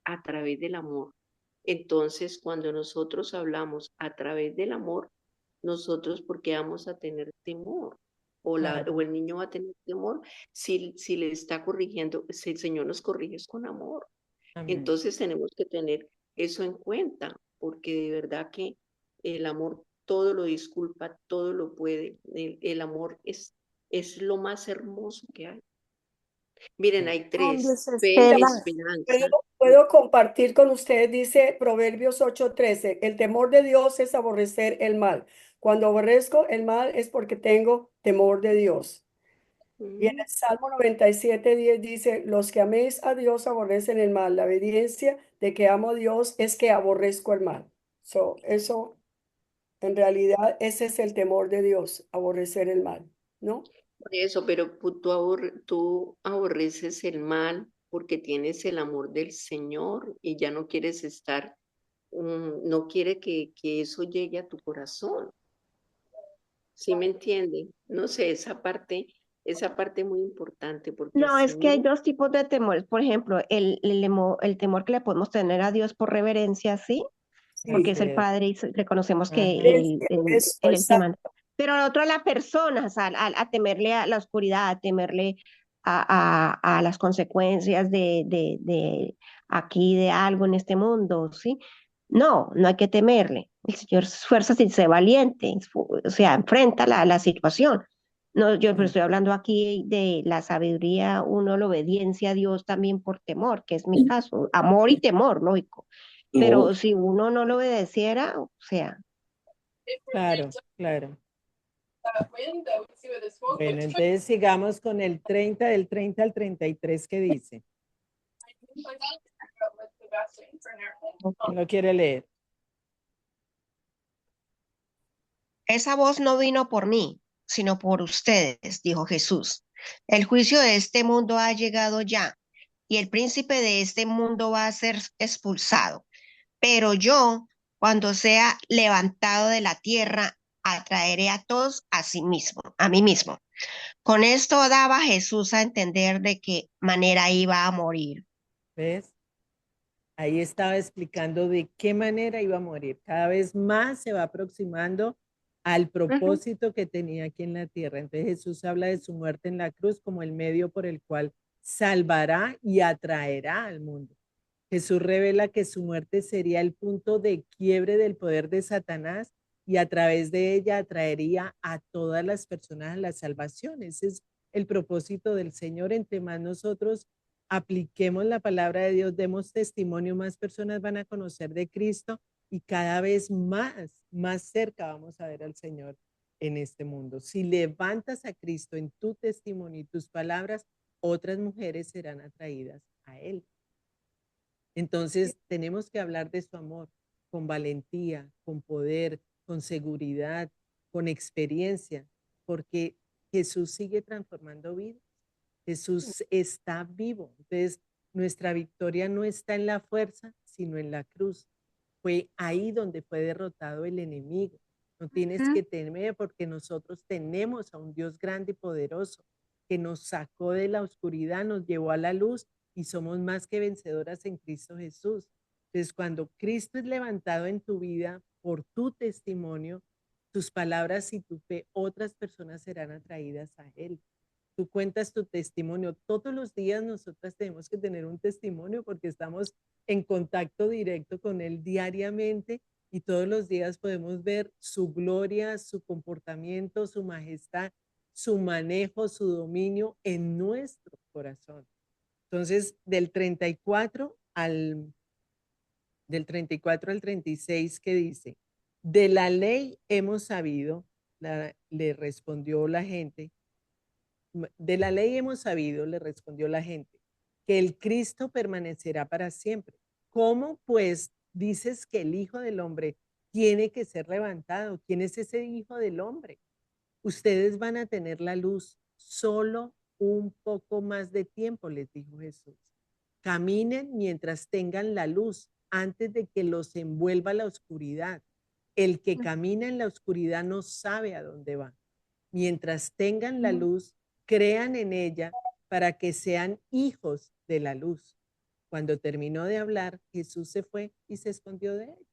a través del amor. Entonces, cuando nosotros hablamos a través del amor, nosotros, ¿porque vamos a tener temor? Claro. O el niño va a tener temor si le está corrigiendo, si el Señor nos corrige es con amor. Amén. Entonces tenemos que tener eso en cuenta, porque de verdad que el amor todo lo disculpa, todo lo puede. El amor es lo más hermoso que hay. Miren, hay cambio tres: se fe, espera. esperanza. Puedo compartir con ustedes, dice Proverbios 8:13, el temor de Dios es aborrecer el mal. Cuando aborrezco el mal es porque tengo temor de Dios. Y en el Salmo 97:10 dice, los que améis a Dios aborrecen el mal. La obediencia de que amo a Dios es que aborrezco el mal. Eso, en realidad, ese es el temor de Dios, aborrecer el mal, ¿no? Por eso, pero tú aborreces el mal porque tienes el amor del Señor y ya no quieres estar, no quiere que eso llegue a tu corazón. ¿Sí me entienden? No sé, esa parte muy importante porque el No, es que hay Señor, dos tipos de temores. Por ejemplo, el temor que le podemos tener a Dios por reverencia, ¿sí? Sí, Porque es el Hacer. Padre y reconocemos que Ajá. eso, Él es quien manda. exacto. Pero el otro a la persona, o sea, a temerle a la oscuridad, a temerle a las consecuencias de aquí, de algo en este mundo, ¿sí? No, no hay que temerle. El Señor se esfuerza sin ser valiente, o sea, enfrenta la situación. No, yo pero Sí. estoy hablando aquí de la sabiduría, uno, la obediencia a Dios también por temor, que es mi caso, amor y temor, lógico. Pero si uno no lo obedeciera, o sea, Claro, claro. Bueno, entonces sigamos con el 30, del 30 al 33, ¿qué dice? ¿Quién lo quiere leer? Esa voz no vino por mí, sino por ustedes, dijo Jesús. El juicio de este mundo ha llegado ya, y el príncipe de este mundo va a ser expulsado. Pero yo, cuando sea levantado de la tierra, atraeré a todos a sí mismo, a mí mismo. Con esto daba Jesús a entender de qué manera iba a morir. ¿Ves? Ahí estaba explicando de qué manera iba a morir. Cada vez más se va aproximando al ujú. propósito que tenía aquí en la tierra. Entonces Jesús habla de su muerte en la cruz como el medio por el cual salvará y atraerá al mundo. Jesús revela que su muerte sería el punto de quiebre del poder de Satanás y a través de ella atraería a todas las personas a la salvación. Ese es el propósito del Señor. Entre más nosotros apliquemos la palabra de Dios, demos testimonio, más personas van a conocer de Cristo y cada vez más cerca vamos a ver al Señor en este mundo. Si levantas a Cristo en tu testimonio y tus palabras, otras mujeres serán atraídas a Él. Entonces, tenemos que hablar de su amor con valentía, con poder, con seguridad, con experiencia, porque Jesús sigue transformando vidas. Jesús está vivo. Entonces, nuestra victoria no está en la fuerza, sino en la cruz. Fue ahí donde fue derrotado el enemigo. No tienes que temer porque nosotros tenemos a un Dios grande y poderoso que nos sacó de la oscuridad, nos llevó a la luz y somos más que vencedoras en Cristo Jesús. Entonces, cuando Cristo es levantado en tu vida por tu testimonio, tus palabras y tu fe, otras personas serán atraídas a Él. Tú cuentas tu testimonio. Todos los días nosotras tenemos que tener un testimonio porque estamos en contacto directo con Él diariamente y todos los días podemos ver su gloria, su comportamiento, su majestad, su manejo, su dominio en nuestro corazón. Entonces, del 34 al 36, ¿qué dice? De la ley hemos sabido, le respondió la gente, de la ley hemos sabido, le respondió la gente, que el Cristo permanecerá para siempre. ¿Cómo pues dices que el Hijo del Hombre tiene que ser levantado? ¿Quién es ese Hijo del Hombre? Ustedes van a tener la luz solo un poco más de tiempo, les dijo Jesús. Caminen mientras tengan la luz antes de que los envuelva la oscuridad. El que camina en la oscuridad no sabe a dónde va. Mientras tengan la luz, crean en ella para que sean hijos de la luz. Cuando terminó de hablar, Jesús se fue y se escondió de él.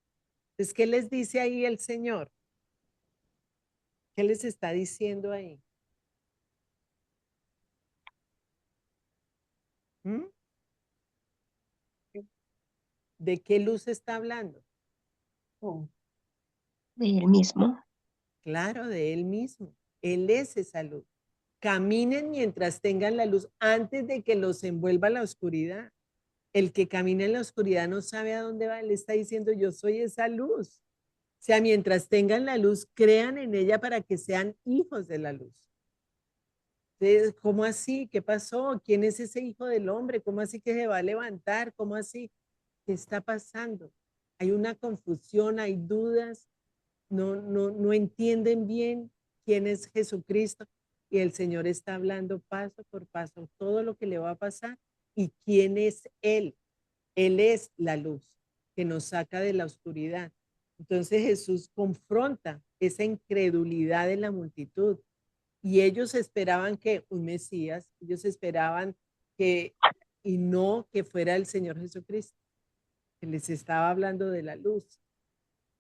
Entonces, ¿qué les dice ahí el Señor? ¿Qué les está diciendo ahí? ¿Mm? ¿De qué luz está hablando? Oh, De él mismo. Claro, de Él mismo. Él es esa luz. Caminen mientras tengan la luz antes de que los envuelva la oscuridad. El que camina en la oscuridad no sabe a dónde va. Él está diciendo, yo soy esa luz. O sea, mientras tengan la luz, crean en ella para que sean hijos de la luz. Entonces, ¿cómo así? ¿Qué pasó? ¿Quién es ese hijo del hombre? ¿Cómo así que se va a levantar? ¿Cómo así? ¿Qué está pasando? Hay una confusión, hay dudas, no entienden bien quién es Jesucristo y el Señor está hablando paso por paso todo lo que le va a pasar y quién es Él. Él es la luz que nos saca de la oscuridad. Entonces Jesús confronta esa incredulidad de la multitud y ellos esperaban que un Mesías, ellos esperaban que, y no que fuera el Señor Jesucristo, que les estaba hablando de la luz.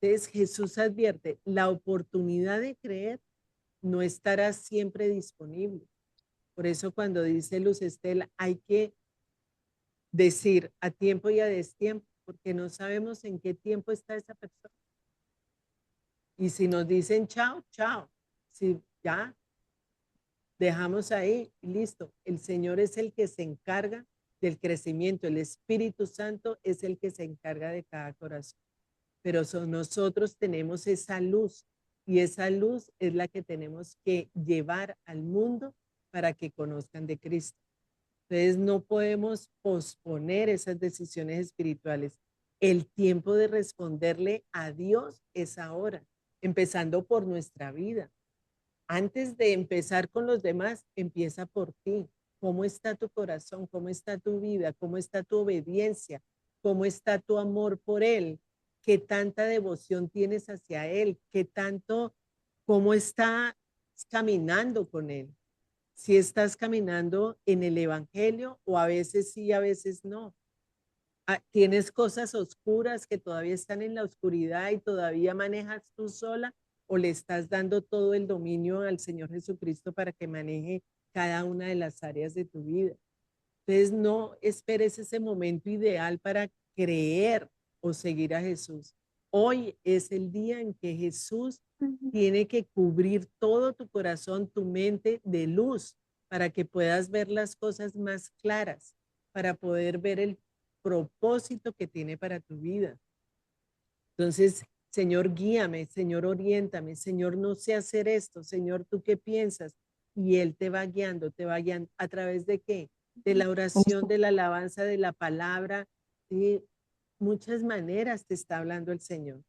Entonces Jesús advierte, la oportunidad de creer no estará siempre disponible. Por eso cuando dice Luz Estela, hay que decir a tiempo y a destiempo, porque no sabemos en qué tiempo está esa persona. Y si nos dicen chao, chao. Si ya dejamos ahí, listo. El Señor es el que se encarga del crecimiento. El Espíritu Santo es el que se encarga de cada corazón. Pero nosotros tenemos esa luz y esa luz es la que tenemos que llevar al mundo para que conozcan de Cristo. Entonces no podemos posponer esas decisiones espirituales. El tiempo de responderle a Dios es ahora, empezando por nuestra vida. Antes de empezar con los demás, empieza por ti. ¿Cómo está tu corazón? ¿Cómo está tu vida? ¿Cómo está tu obediencia? ¿Cómo está tu amor por Él? ¿Qué tanta devoción tienes hacia Él? ¿Qué tanto, cómo estás caminando con Él? Si estás caminando en el Evangelio o a veces sí, a veces no. Tienes cosas oscuras que todavía están en la oscuridad y todavía manejas tú sola o le estás dando todo el dominio al Señor Jesucristo para que maneje cada una de las áreas de tu vida. Entonces no esperes ese momento ideal para creer o seguir a Jesús. Hoy es el día en que Jesús tiene que cubrir todo tu corazón, tu mente de luz para que puedas ver las cosas más claras, para poder ver el propósito que tiene para tu vida. Entonces, Señor, guíame, Señor, oriéntame, Señor, no sé hacer esto, Señor, ¿tú qué piensas? Y Él te va guiando a través de qué? De la oración, de la alabanza, de la palabra, de muchas maneras te está hablando el Señor.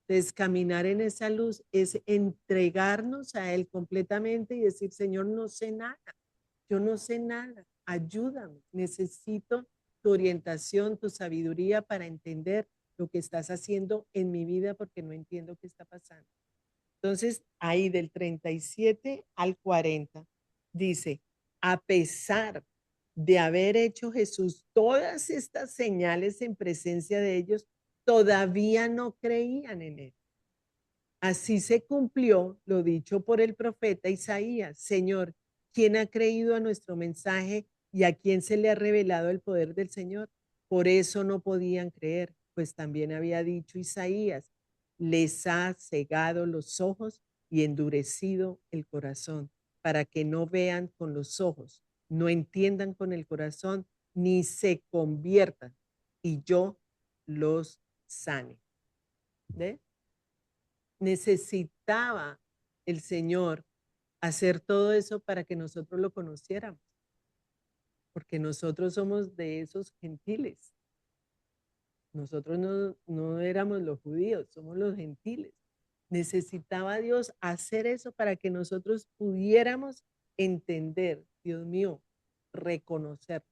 Entonces, caminar en esa luz es entregarnos a Él completamente y decir, Señor, no sé nada, yo no sé nada, ayúdame, necesito tu orientación, tu sabiduría para entender lo que estás haciendo en mi vida porque no entiendo qué está pasando. Entonces, ahí del 37 al 40, dice, a pesar de haber hecho Jesús todas estas señales en presencia de ellos, todavía no creían en Él. Así se cumplió lo dicho por el profeta Isaías. Señor, ¿quién ha creído a nuestro mensaje y a quién se le ha revelado el poder del Señor? Por eso no podían creer, pues también había dicho Isaías, les ha cegado los ojos y endurecido el corazón, para que no vean con los ojos, no entiendan con el corazón, ni se conviertan, y yo los sane. ¿Ve? Necesitaba el Señor hacer todo eso para que nosotros lo conociéramos, porque nosotros somos de esos gentiles. Nosotros no éramos los judíos, somos los gentiles. Necesitaba Dios hacer eso para que nosotros pudiéramos entender, Dios mío, reconocer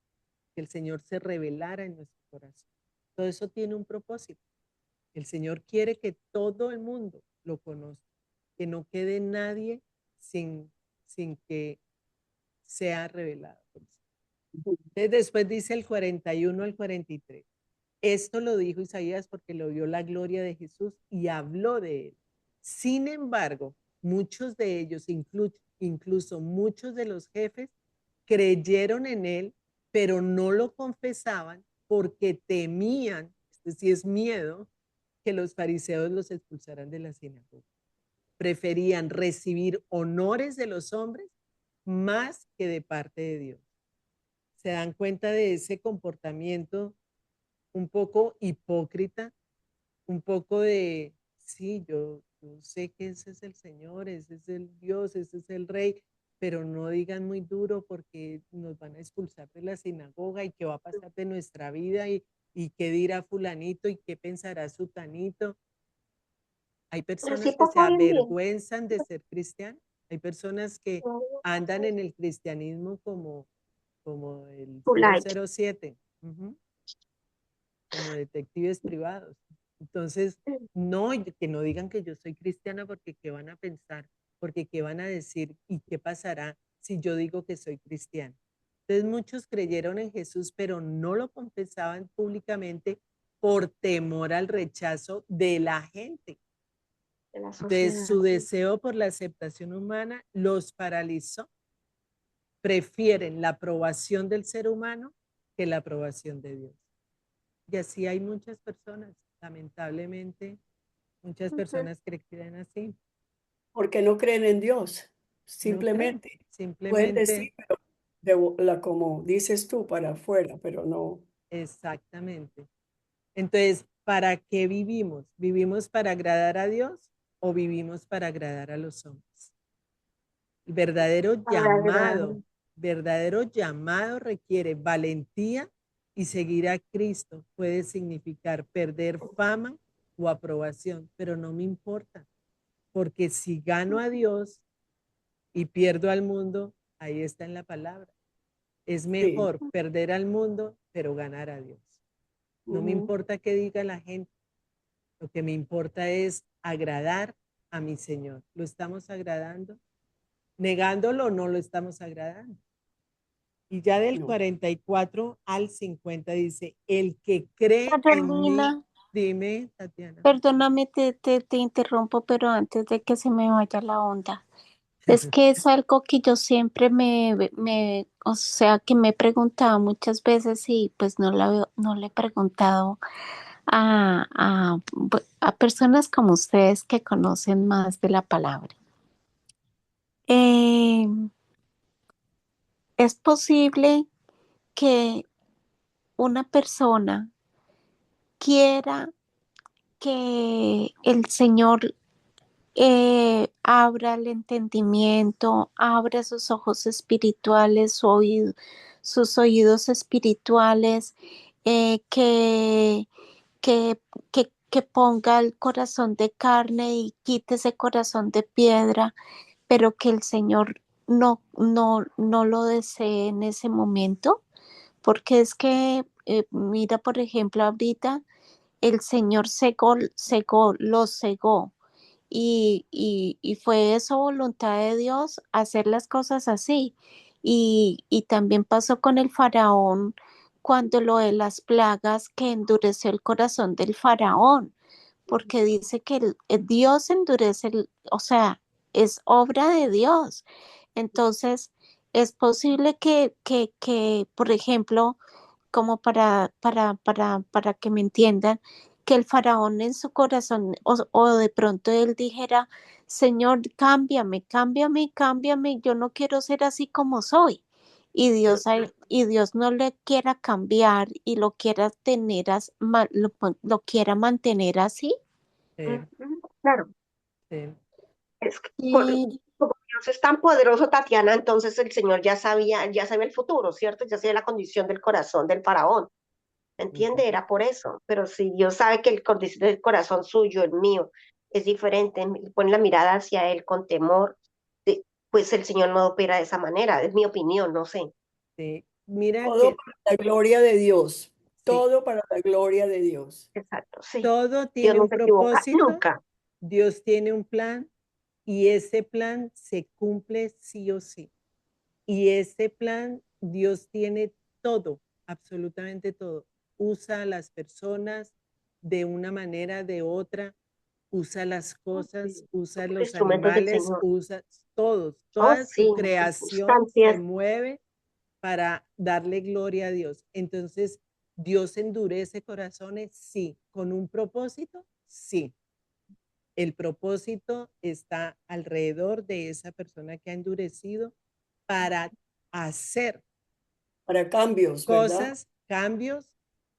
que el Señor se revelara en nuestro corazón. Todo eso tiene un propósito. El Señor quiere que todo el mundo lo conozca, que no quede nadie sin que sea revelado. Entonces, después dice el 41 al 43. Esto lo dijo Isaías porque lo vio la gloria de Jesús y habló de él. Sin embargo, muchos de ellos, incluso muchos de los jefes, creyeron en él, pero no lo confesaban porque temían, esto sí es miedo, que los fariseos los expulsaran de la sinagoga. Preferían recibir honores de los hombres más que de parte de Dios. ¿Se dan cuenta de ese comportamiento un poco hipócrita? Un poco de, sí, yo sé que ese es el Señor, ese es el Dios, ese es el Rey, pero no digan muy duro porque nos van a expulsar de la sinagoga y qué va a pasar de nuestra vida y qué dirá fulanito y qué pensará sutanito. Hay personas Así que se pasa hoy en día. avergüenzan de ser cristianos. Hay personas que andan en el cristianismo como el Polite. 007, como detectives privados. Entonces, no, que no digan que yo soy cristiana porque qué van a pensar, porque qué van a decir y qué pasará si yo digo que soy cristiana. Entonces, muchos creyeron en Jesús, pero no lo confesaban públicamente por temor al rechazo de la gente. De la Entonces, sociedad. su deseo por la aceptación humana los paralizó. Prefieren la aprobación del ser humano que la aprobación de Dios. Y así hay muchas personas, lamentablemente, muchas personas que creen así. Porque no creen en Dios. No creen, Simplemente pueden simplemente, decir, pero como dices tú, para afuera, pero no. exactamente. Entonces, ¿para qué vivimos? ¿Vivimos para agradar a Dios o vivimos para agradar a los hombres? El verdadero llamado requiere valentía y seguir a Cristo puede significar perder fama o aprobación, pero no me importa, porque si gano a Dios y pierdo al mundo, ahí está en la palabra. Es Sí. mejor perder al mundo, pero ganar a Dios. No me importa qué diga la gente, lo que me importa es agradar a mi Señor. ¿Lo estamos agradando? Negándolo, no lo estamos agradando. Y ya del No. 44 al 50 dice, el que cree en mí, Carolina, dime, Tatiana. perdóname, te interrumpo, pero antes de que se me vaya la onda. Es que es algo que yo siempre o sea, que me he preguntado muchas veces y pues no le he preguntado a personas como ustedes que conocen más de la palabra. Eh, ¿Es posible que una persona quiera que el Señor abra el entendimiento, abra sus ojos espirituales, sus oídos espirituales, eh, que, que ponga el corazón de carne y quite ese corazón de piedra, pero que el Señor no lo desee en ese momento? Porque es que, mira, por ejemplo, ahorita el Señor lo cegó y fue eso voluntad de Dios hacer las cosas así. Y también pasó con el faraón cuando lo de las plagas que endureció el corazón del faraón, porque dice que el Dios endurece, o sea, es obra de Dios. Entonces, es posible que, por ejemplo, como para que me entiendan, que el faraón en su corazón, o de pronto él dijera, Señor, cámbiame, cámbiame, cámbiame, yo no quiero ser así como soy. Y Dios no le quiera cambiar y lo quiera tener, lo quiera mantener así. Claro, sí. es que Y, como Dios es tan poderoso, Tatiana, entonces el Señor ya sabía el futuro, ¿cierto? Ya sabía la condición del corazón del faraón. ¿Entiende? Era por eso. Pero si Dios sabe que el condición del corazón suyo, el mío, es diferente, pone la mirada hacia Él con temor, pues el Señor no opera de esa manera, es mi opinión, no sé. Sí. Mira Todo que para la gloria de Dios. sí, Todo para la gloria de Dios. Exacto, sí. todo Dios tiene no un se equivoca propósito, nunca. Dios tiene un plan y ese plan se cumple sí o sí. Y ese plan, Dios tiene todo, absolutamente todo. Usa a las personas de una manera, de otra, usa las cosas, Sí. usa Somos los instrumentos del animales, Señor. usa todos, Oh, toda sí, su creación se circunstancias. mueve para darle gloria a Dios. Entonces, Dios endurece corazones, sí, con un propósito, sí. El propósito está alrededor de esa persona que ha endurecido para hacer Para cambios, ¿verdad? cosas, cambios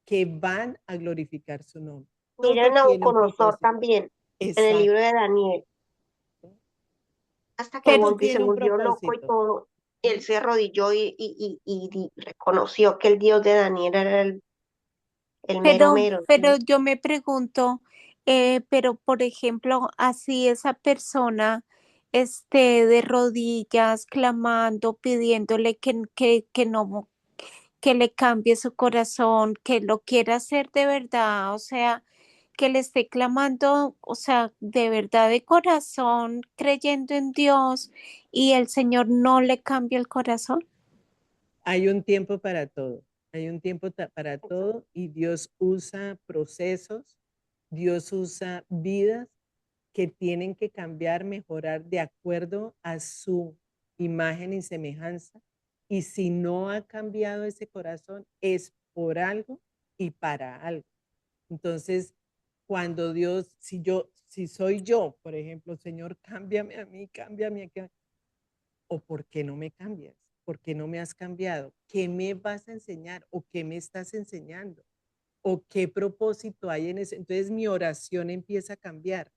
que van a glorificar su nombre. Miren Todo tiene un Nabucodonosor propósito. también, en el Exacto. libro de Daniel, hasta que Todo se tiene un volvió loco y propósito. todo. Él se arrodilló y reconoció que el Dios de Daniel era el mero mero. pero yo me pregunto, pero por ejemplo, así esa persona esté de rodillas, clamando, pidiéndole que no, que le cambie su corazón, que lo quiera hacer de verdad, o sea, que le esté clamando, o sea, de verdad de corazón, creyendo en Dios y el Señor no le cambia el corazón. Hay un tiempo para todo. Hay un tiempo para todo y Dios usa procesos, Dios usa vidas que tienen que cambiar, mejorar de acuerdo a su imagen y semejanza. Y si no ha cambiado ese corazón, es por algo y para algo. Entonces, cuando Dios, si soy yo, por ejemplo, Señor, cámbiame a mí, cámbiame a, o ¿por qué no me cambias? ¿Por qué no me has cambiado? ¿Qué me vas a enseñar o qué me estás enseñando? ¿O qué propósito hay en eso? Entonces mi oración empieza a cambiar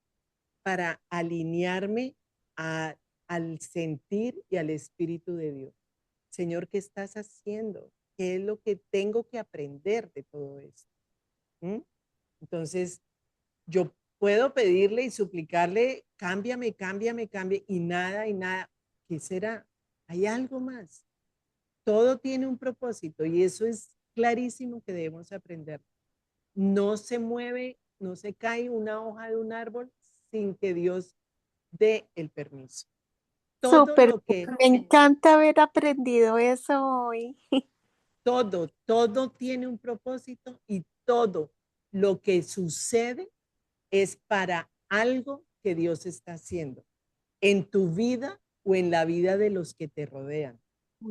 para alinearme al sentir y al Espíritu de Dios. Señor, ¿qué estás haciendo? ¿Qué es lo que tengo que aprender de todo esto? ¿Mm? Entonces, yo puedo pedirle y suplicarle, cámbiame, cámbiame, cambie, y nada. ¿Qué será? Hay algo más. Todo tiene un propósito y eso es clarísimo que debemos aprender. No se mueve, no se cae una hoja de un árbol sin que Dios dé el permiso. Todo Súper, lo que, me encanta haber aprendido eso hoy. todo tiene un propósito y todo lo que sucede es para algo que Dios está haciendo en tu vida o en la vida de los que te rodean.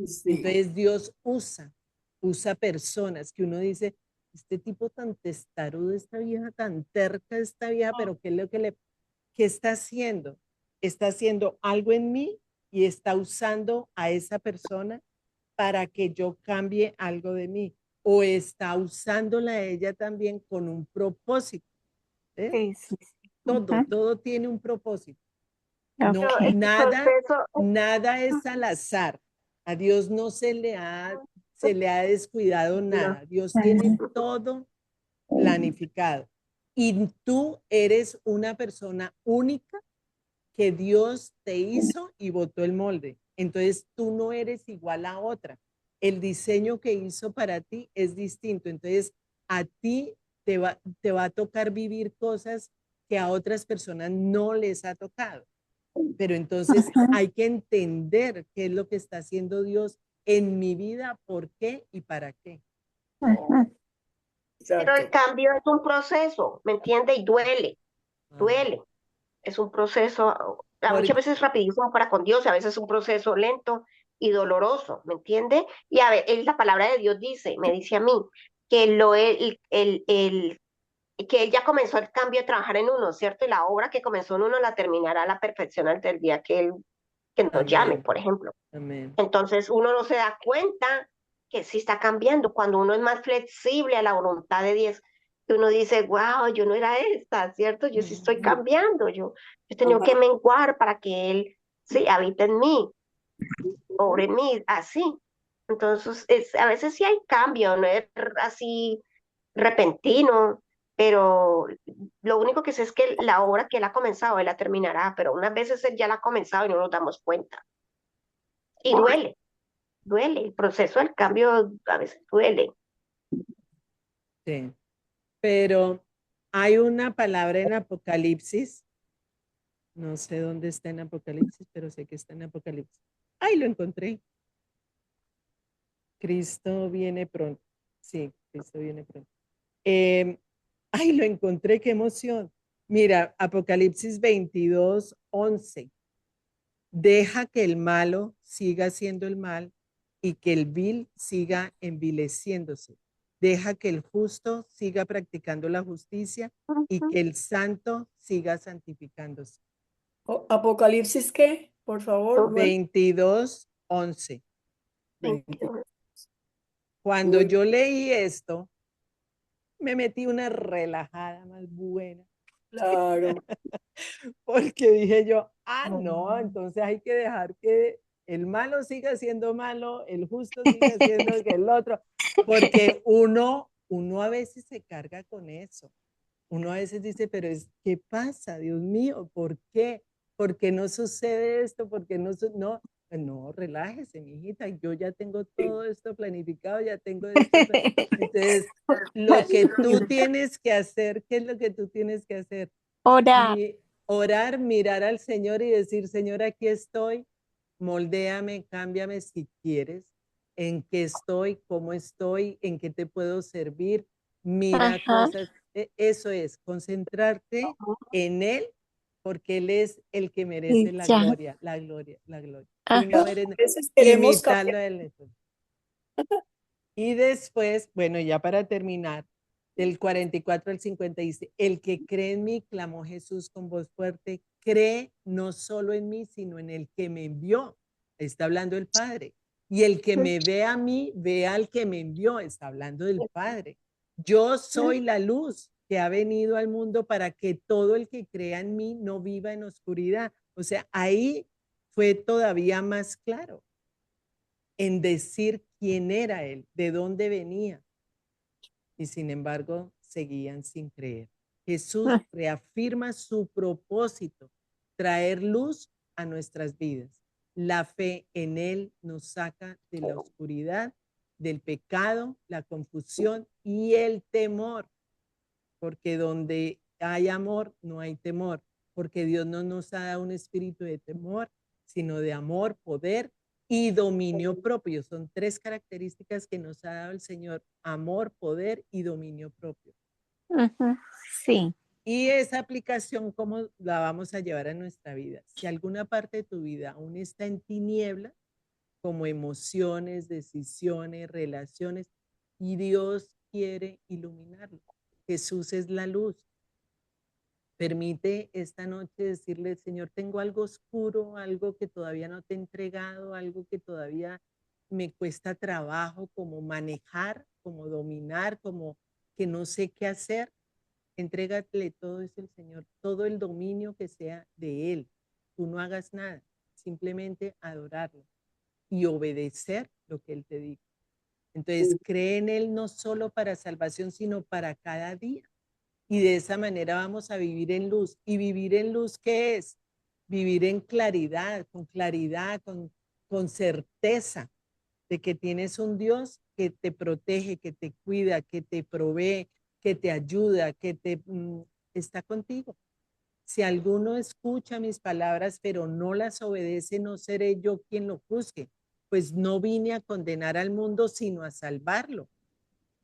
Sí. Entonces Dios usa personas que uno dice, este tipo tan testarudo, esta vieja tan terca, esta vieja, pero ¿qué es lo que qué está haciendo? Está haciendo algo en mí y está usando a esa persona para que yo cambie algo de mí o está usándola a ella también con un propósito. Sí, sí, sí. Todo tiene un propósito. No, Ok. Pero el proceso, nada es al azar. A Dios no se le ha descuidado no, nada. Dios tiene todo planificado. Y tú eres una persona única que Dios te hizo y botó el molde. Entonces tú no eres igual a otra. El diseño que hizo para ti es distinto. Entonces a ti te va a tocar vivir cosas que a otras personas no les ha tocado. Pero entonces hay que entender qué es lo que está haciendo Dios en mi vida, por qué y para qué. pero el Exacto. cambio es un proceso, ¿me entiende? Y duele. duele. Es un proceso, muchas Porque, veces rapidísimo para con Dios, a veces es un proceso lento y doloroso, ¿me entiende? Y a ver, la palabra de Dios dice, me dice a mí, que que él ya comenzó el cambio de trabajar en uno, ¿cierto? Y la obra que comenzó en uno la terminará a la perfección hasta el día que él que nos llame, amén, por ejemplo. amén. Entonces uno no se da cuenta que sí está cambiando cuando uno es más flexible a la voluntad de Dios. Que uno dice, wow, yo no era esta, ¿cierto? Yo sí estoy cambiando, yo he tenido que Ajá. menguar para que Él sí habite en mí, obre en mí, así. Entonces, a veces sí hay cambio, no es así repentino, pero lo único que sé es que la obra que Él ha comenzado, Él la terminará, pero unas veces Él ya la ha comenzado y no nos damos cuenta. Y duele, el proceso del cambio a veces duele. Sí. Pero hay una palabra en Apocalipsis, no sé dónde está en Apocalipsis, pero sé que está en Apocalipsis. ¡Ay, lo encontré! Cristo viene pronto. Sí, Cristo viene pronto. ¡Ay, lo encontré! ¡Qué emoción! Mira, Apocalipsis 22:11. Deja que el malo siga siendo el mal y que el vil siga envileciéndose. Deja que el justo siga practicando la justicia y que el santo siga santificándose. ¿Apocalipsis qué? Por favor, 22:11. 20. Cuando Uy, yo leí esto, me metí una relajada más buena. claro. Porque dije yo, no, entonces hay que dejar que el malo siga siendo malo, el justo siga siendo que el otro, porque uno a veces se carga con eso. Uno a veces dice, pero ¿qué pasa? Dios mío, ¿por qué? ¿Por qué no sucede esto? ¿Por qué no? No, relájese, mijita, yo ya tengo todo esto planificado, ya tengo esto. Entonces, lo que tú tienes que hacer, ¿qué es lo que tú tienes que hacer? Orar. Orar, mirar al Señor y decir, Señor, aquí estoy, moldéame, cámbiame si quieres, en qué estoy, cómo estoy, en qué te puedo servir, mira Ajá. cosas, eso es, concentrarte en Él, porque Él es el que merece Y la ya. gloria, la gloria, la gloria. Tú Ajá. no A eres, veces queremos imitarlo cambiar. a Él. Y después, bueno, ya para terminar, del 44 al 50 dice, el que cree en mí, clamó Jesús con voz fuerte, cree no solo en mí, sino en el que me envió. Está hablando el Padre. Y el que me ve a mí, ve al que me envió. Está hablando del Padre. Yo soy la luz que ha venido al mundo para que todo el que crea en mí no viva en oscuridad. O sea, ahí fue todavía más claro en decir quién era él, de dónde venía, y sin embargo seguían sin creer. Jesús reafirma su propósito, traer luz a nuestras vidas. La fe en Él nos saca de la oscuridad, del pecado, la confusión y el temor, porque donde hay amor no hay temor, porque Dios no nos ha dado un espíritu de temor, sino de amor, poder y dominio propio. Son tres características que nos ha dado el Señor: amor, poder y dominio propio. Ajá. Sí. Y esa aplicación, ¿cómo la vamos a llevar a nuestra vida? Si alguna parte de tu vida aún está en tiniebla, como emociones, decisiones, relaciones, y Dios quiere iluminarlo. Jesús es la luz. Permite esta noche decirle, Señor, tengo algo oscuro, algo que todavía no te he entregado, algo que todavía me cuesta trabajo como manejar, como dominar, como que no sé qué hacer. Entrégale todo eso al Señor, todo el dominio que sea de Él. Tú no hagas nada, simplemente adorarlo y obedecer lo que Él te diga. Entonces, cree en Él no solo para salvación, sino para cada día. Y de esa manera vamos a vivir en luz. ¿Y vivir en luz qué es? Vivir en claridad, con certeza de que tienes un Dios que te protege, que te cuida, que te provee, que te ayuda, que está contigo. Si alguno escucha mis palabras, pero no las obedece, no seré yo quien lo juzgue, pues no vine a condenar al mundo, sino a salvarlo.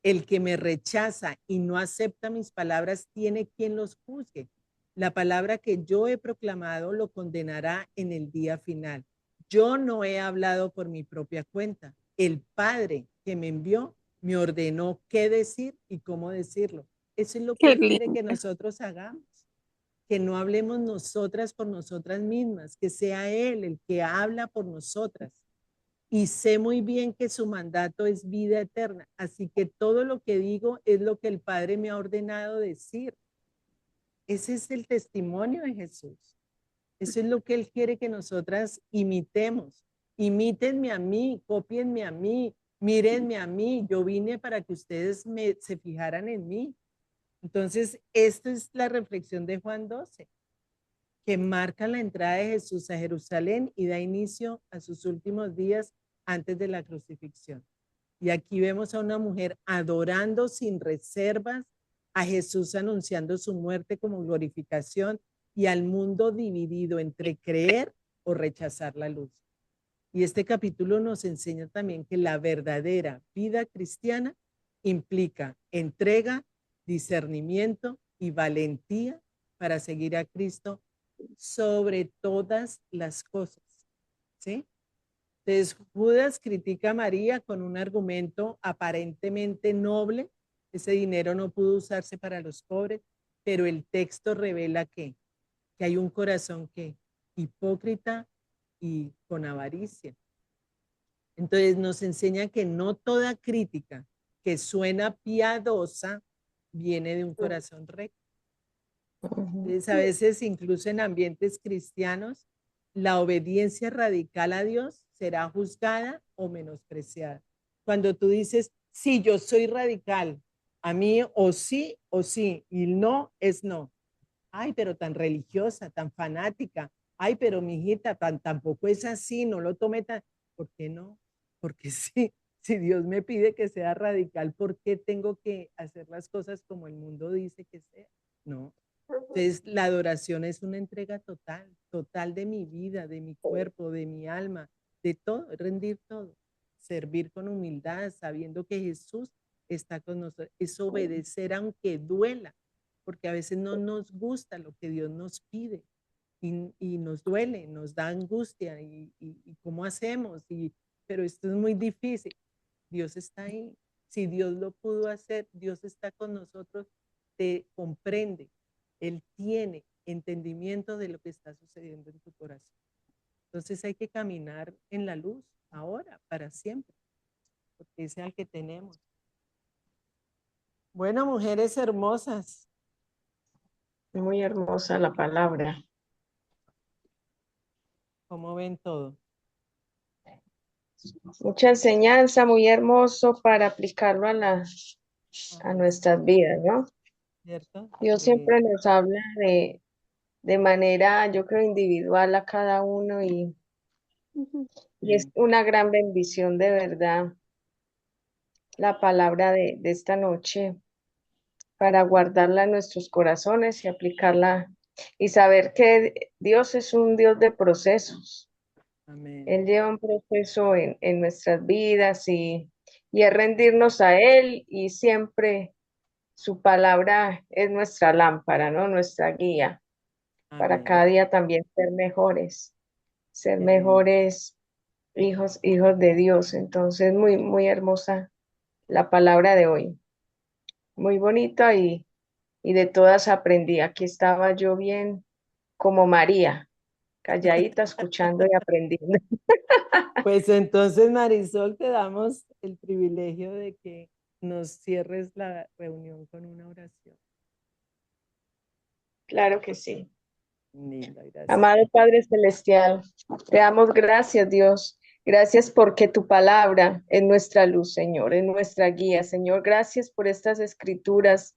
El que me rechaza y no acepta mis palabras tiene quien los juzgue. La palabra que yo he proclamado lo condenará en el día final. Yo no he hablado por mi propia cuenta. El Padre que me envió me ordenó qué decir y cómo decirlo. Eso es lo que Qué Él quiere que linda. nosotros hagamos. Que no hablemos nosotras por nosotras mismas, que sea Él el que habla por nosotras. Y sé muy bien que su mandato es vida eterna. Así que todo lo que digo es lo que el Padre me ha ordenado decir. Ese es el testimonio de Jesús. Eso es lo que Él quiere que nosotras imitemos. Imítenme a mí, cópienme a mí, mírenme a mí. Yo vine para que ustedes se fijaran en mí. Entonces, esta es la reflexión de Juan 12, que marca la entrada de Jesús a Jerusalén y da inicio a sus últimos días antes de la crucifixión. Y aquí vemos a una mujer adorando sin reservas, a Jesús anunciando su muerte como glorificación y al mundo dividido entre creer o rechazar la luz. Y este capítulo nos enseña también que la verdadera vida cristiana implica entrega, discernimiento y valentía para seguir a Cristo sobre todas las cosas. ¿Sí? Entonces, Judas critica a María con un argumento aparentemente noble. Ese dinero no pudo usarse para los pobres, pero el texto revela que hay un corazón que hipócrita y con avaricia. Entonces nos enseña que no toda crítica que suena piadosa viene de un corazón recto. Entonces, a veces, incluso en ambientes cristianos, la obediencia radical a Dios será juzgada o menospreciada. Cuando tú dices, sí, yo soy radical, a mí o sí, y no es no. Ay, pero tan religiosa, tan fanática. Ay, pero mi hijita, tampoco es así, no lo tome tan. ¿Por qué no? Porque sí, si Dios me pide que sea radical, ¿por qué tengo que hacer las cosas como el mundo dice que sea? No. Entonces, la adoración es una entrega total, total de mi vida, de mi cuerpo, de mi alma, de todo, rendir todo, servir con humildad, sabiendo que Jesús está con nosotros, es obedecer aunque duela, porque a veces no nos gusta lo que Dios nos pide y nos duele, nos da angustia y cómo hacemos, pero esto es muy difícil. Dios está ahí. Si Dios lo pudo hacer, Dios está con nosotros, te comprende. Él tiene entendimiento de lo que está sucediendo en tu corazón. Entonces hay que caminar en la luz ahora, para siempre, porque ese es el que tenemos. Bueno, mujeres hermosas. Muy hermosa la palabra. ¿Cómo ven todo? Mucha enseñanza, muy hermoso para aplicarlo a nuestras vidas, ¿no? ¿Cierto? Dios siempre nos habla de manera, yo creo, individual a cada uno y es una gran bendición de verdad la palabra de esta noche para guardarla en nuestros corazones y aplicarla y saber que Dios es un Dios de procesos. Amén. Él lleva un proceso en nuestras vidas y es rendirnos a Él y siempre su palabra es nuestra lámpara, ¿no? Nuestra guía para Amén. cada día también ser Amén. mejores hijos de Dios. Entonces, muy, muy hermosa la palabra de hoy. Muy bonita y de todas aprendí. Aquí estaba yo bien como María, calladita, escuchando y aprendiendo. Pues entonces, Marisol, te damos el privilegio de que nos cierres la reunión con una oración. Claro que sí. Linda, gracias. Amado Padre Celestial, te damos gracias, Dios. Gracias porque tu palabra es nuestra luz, Señor, es nuestra guía, Señor. Gracias por estas escrituras.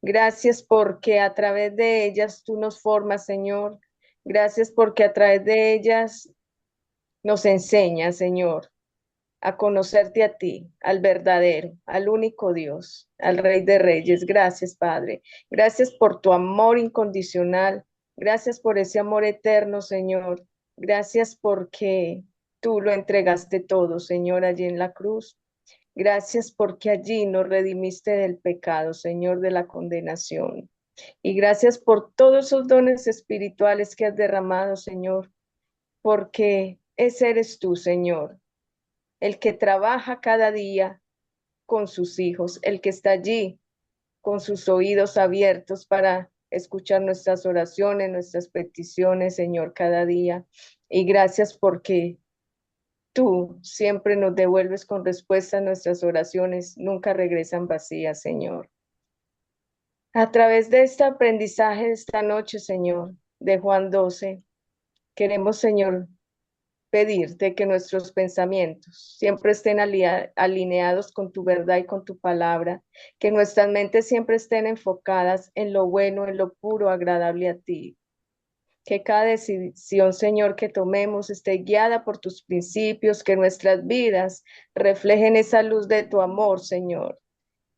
Gracias porque a través de ellas tú nos formas, Señor. Gracias porque a través de ellas nos enseñas, Señor, a conocerte a ti, al verdadero, al único Dios, al Rey de Reyes. Gracias, Padre. Gracias por tu amor incondicional. Gracias por ese amor eterno, Señor. Gracias porque tú lo entregaste todo, Señor, allí en la cruz. Gracias porque allí nos redimiste del pecado, Señor, de la condenación. Y gracias por todos esos dones espirituales que has derramado, Señor, porque ese eres tú, Señor, el que trabaja cada día con sus hijos, el que está allí con sus oídos abiertos para escuchar nuestras oraciones, nuestras peticiones, Señor, cada día. Y gracias porque tú siempre nos devuelves con respuesta a nuestras oraciones, nunca regresan vacías, Señor. A través de este aprendizaje de esta noche, Señor, de Juan 12, queremos, Señor, pedirte que nuestros pensamientos siempre estén alineados con tu verdad y con tu palabra, que nuestras mentes siempre estén enfocadas en lo bueno, en lo puro, agradable a ti. Que cada decisión, Señor, que tomemos esté guiada por tus principios, que nuestras vidas reflejen esa luz de tu amor, Señor.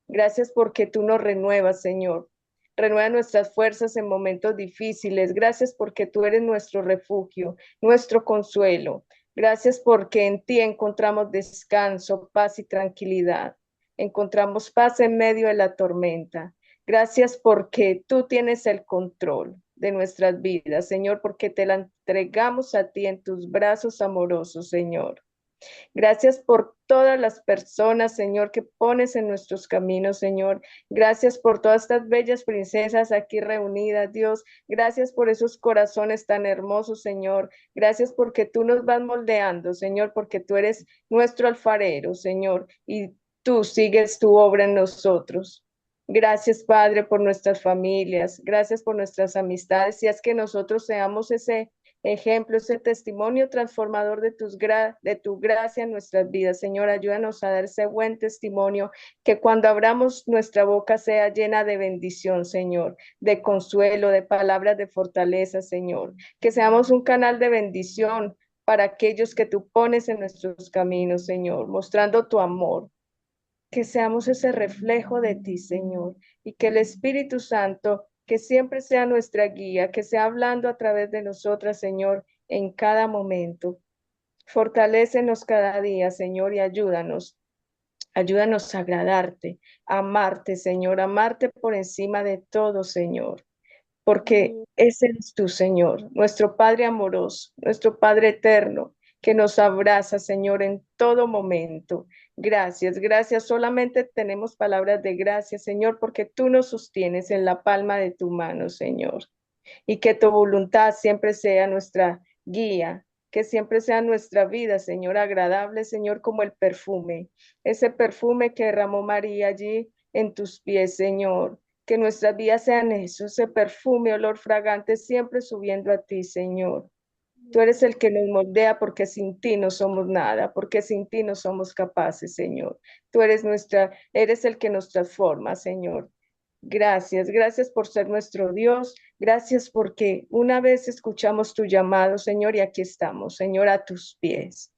Gracias porque tú nos renuevas, Señor. Renueva nuestras fuerzas en momentos difíciles. Gracias porque tú eres nuestro refugio, nuestro consuelo. Gracias porque en ti encontramos descanso, paz y tranquilidad. Encontramos paz en medio de la tormenta. Gracias porque tú tienes el control de nuestras vidas, Señor, porque te la entregamos a ti en tus brazos amorosos, Señor. Gracias por todas las personas, Señor, que pones en nuestros caminos, Señor. Gracias por todas estas bellas princesas aquí reunidas, Dios. Gracias por esos corazones tan hermosos, Señor. Gracias porque tú nos vas moldeando, Señor, porque tú eres nuestro alfarero, Señor, y tú sigues tu obra en nosotros. Gracias, Padre, por nuestras familias. Gracias por nuestras amistades. Y es que nosotros seamos ese ejemplo, ese testimonio transformador de tu gracia en nuestras vidas. Señor, ayúdanos a dar ese buen testimonio, que cuando abramos nuestra boca sea llena de bendición, Señor, de consuelo, de palabras de fortaleza, Señor. Que seamos un canal de bendición para aquellos que tú pones en nuestros caminos, Señor, mostrando tu amor. Que seamos ese reflejo de ti, Señor, y que el Espíritu Santo, que siempre sea nuestra guía, que sea hablando a través de nosotras, Señor, en cada momento. Fortalécenos cada día, Señor, y ayúdanos. Ayúdanos a agradarte, a amarte, Señor, amarte por encima de todo, Señor, porque ese eres tú, Señor, nuestro Padre amoroso, nuestro Padre eterno, que nos abraza, Señor, en todo momento. Gracias, gracias. Solamente tenemos palabras de gracias, Señor, porque tú nos sostienes en la palma de tu mano, Señor. Y que tu voluntad siempre sea nuestra guía, que siempre sea nuestra vida, Señor, agradable, Señor, como el perfume, ese perfume que derramó María allí en tus pies, Señor. Que nuestras vidas sean eso, ese perfume, olor fragante, siempre subiendo a ti, Señor. Tú eres el que nos moldea porque sin ti no somos nada, porque sin ti no somos capaces, Señor. Tú eres el que nos transforma, Señor. Gracias, gracias por ser nuestro Dios. Gracias porque una vez escuchamos tu llamado, Señor, y aquí estamos, Señor, a tus pies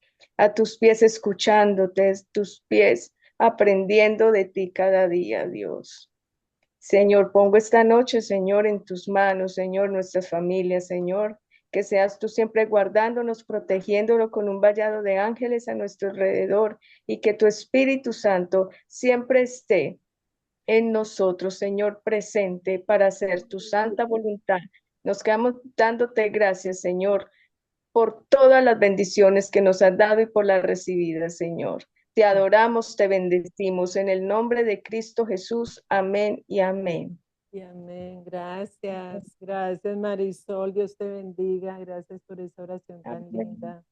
escuchándote, a tus pies aprendiendo de ti cada día, Dios. Señor, pongo esta noche, Señor, en tus manos, Señor, nuestras familias, Señor, que seas tú siempre guardándonos, protegiéndolo con un vallado de ángeles a nuestro alrededor y que tu Espíritu Santo siempre esté en nosotros, Señor, presente para hacer tu santa voluntad. Nos quedamos dándote gracias, Señor, por todas las bendiciones que nos has dado y por las recibidas, Señor. Te adoramos, te bendecimos en el nombre de Cristo Jesús. Amén y amén. Y amén. Gracias. Gracias, Marisol. Dios te bendiga. Gracias por esa oración tan Amén. linda.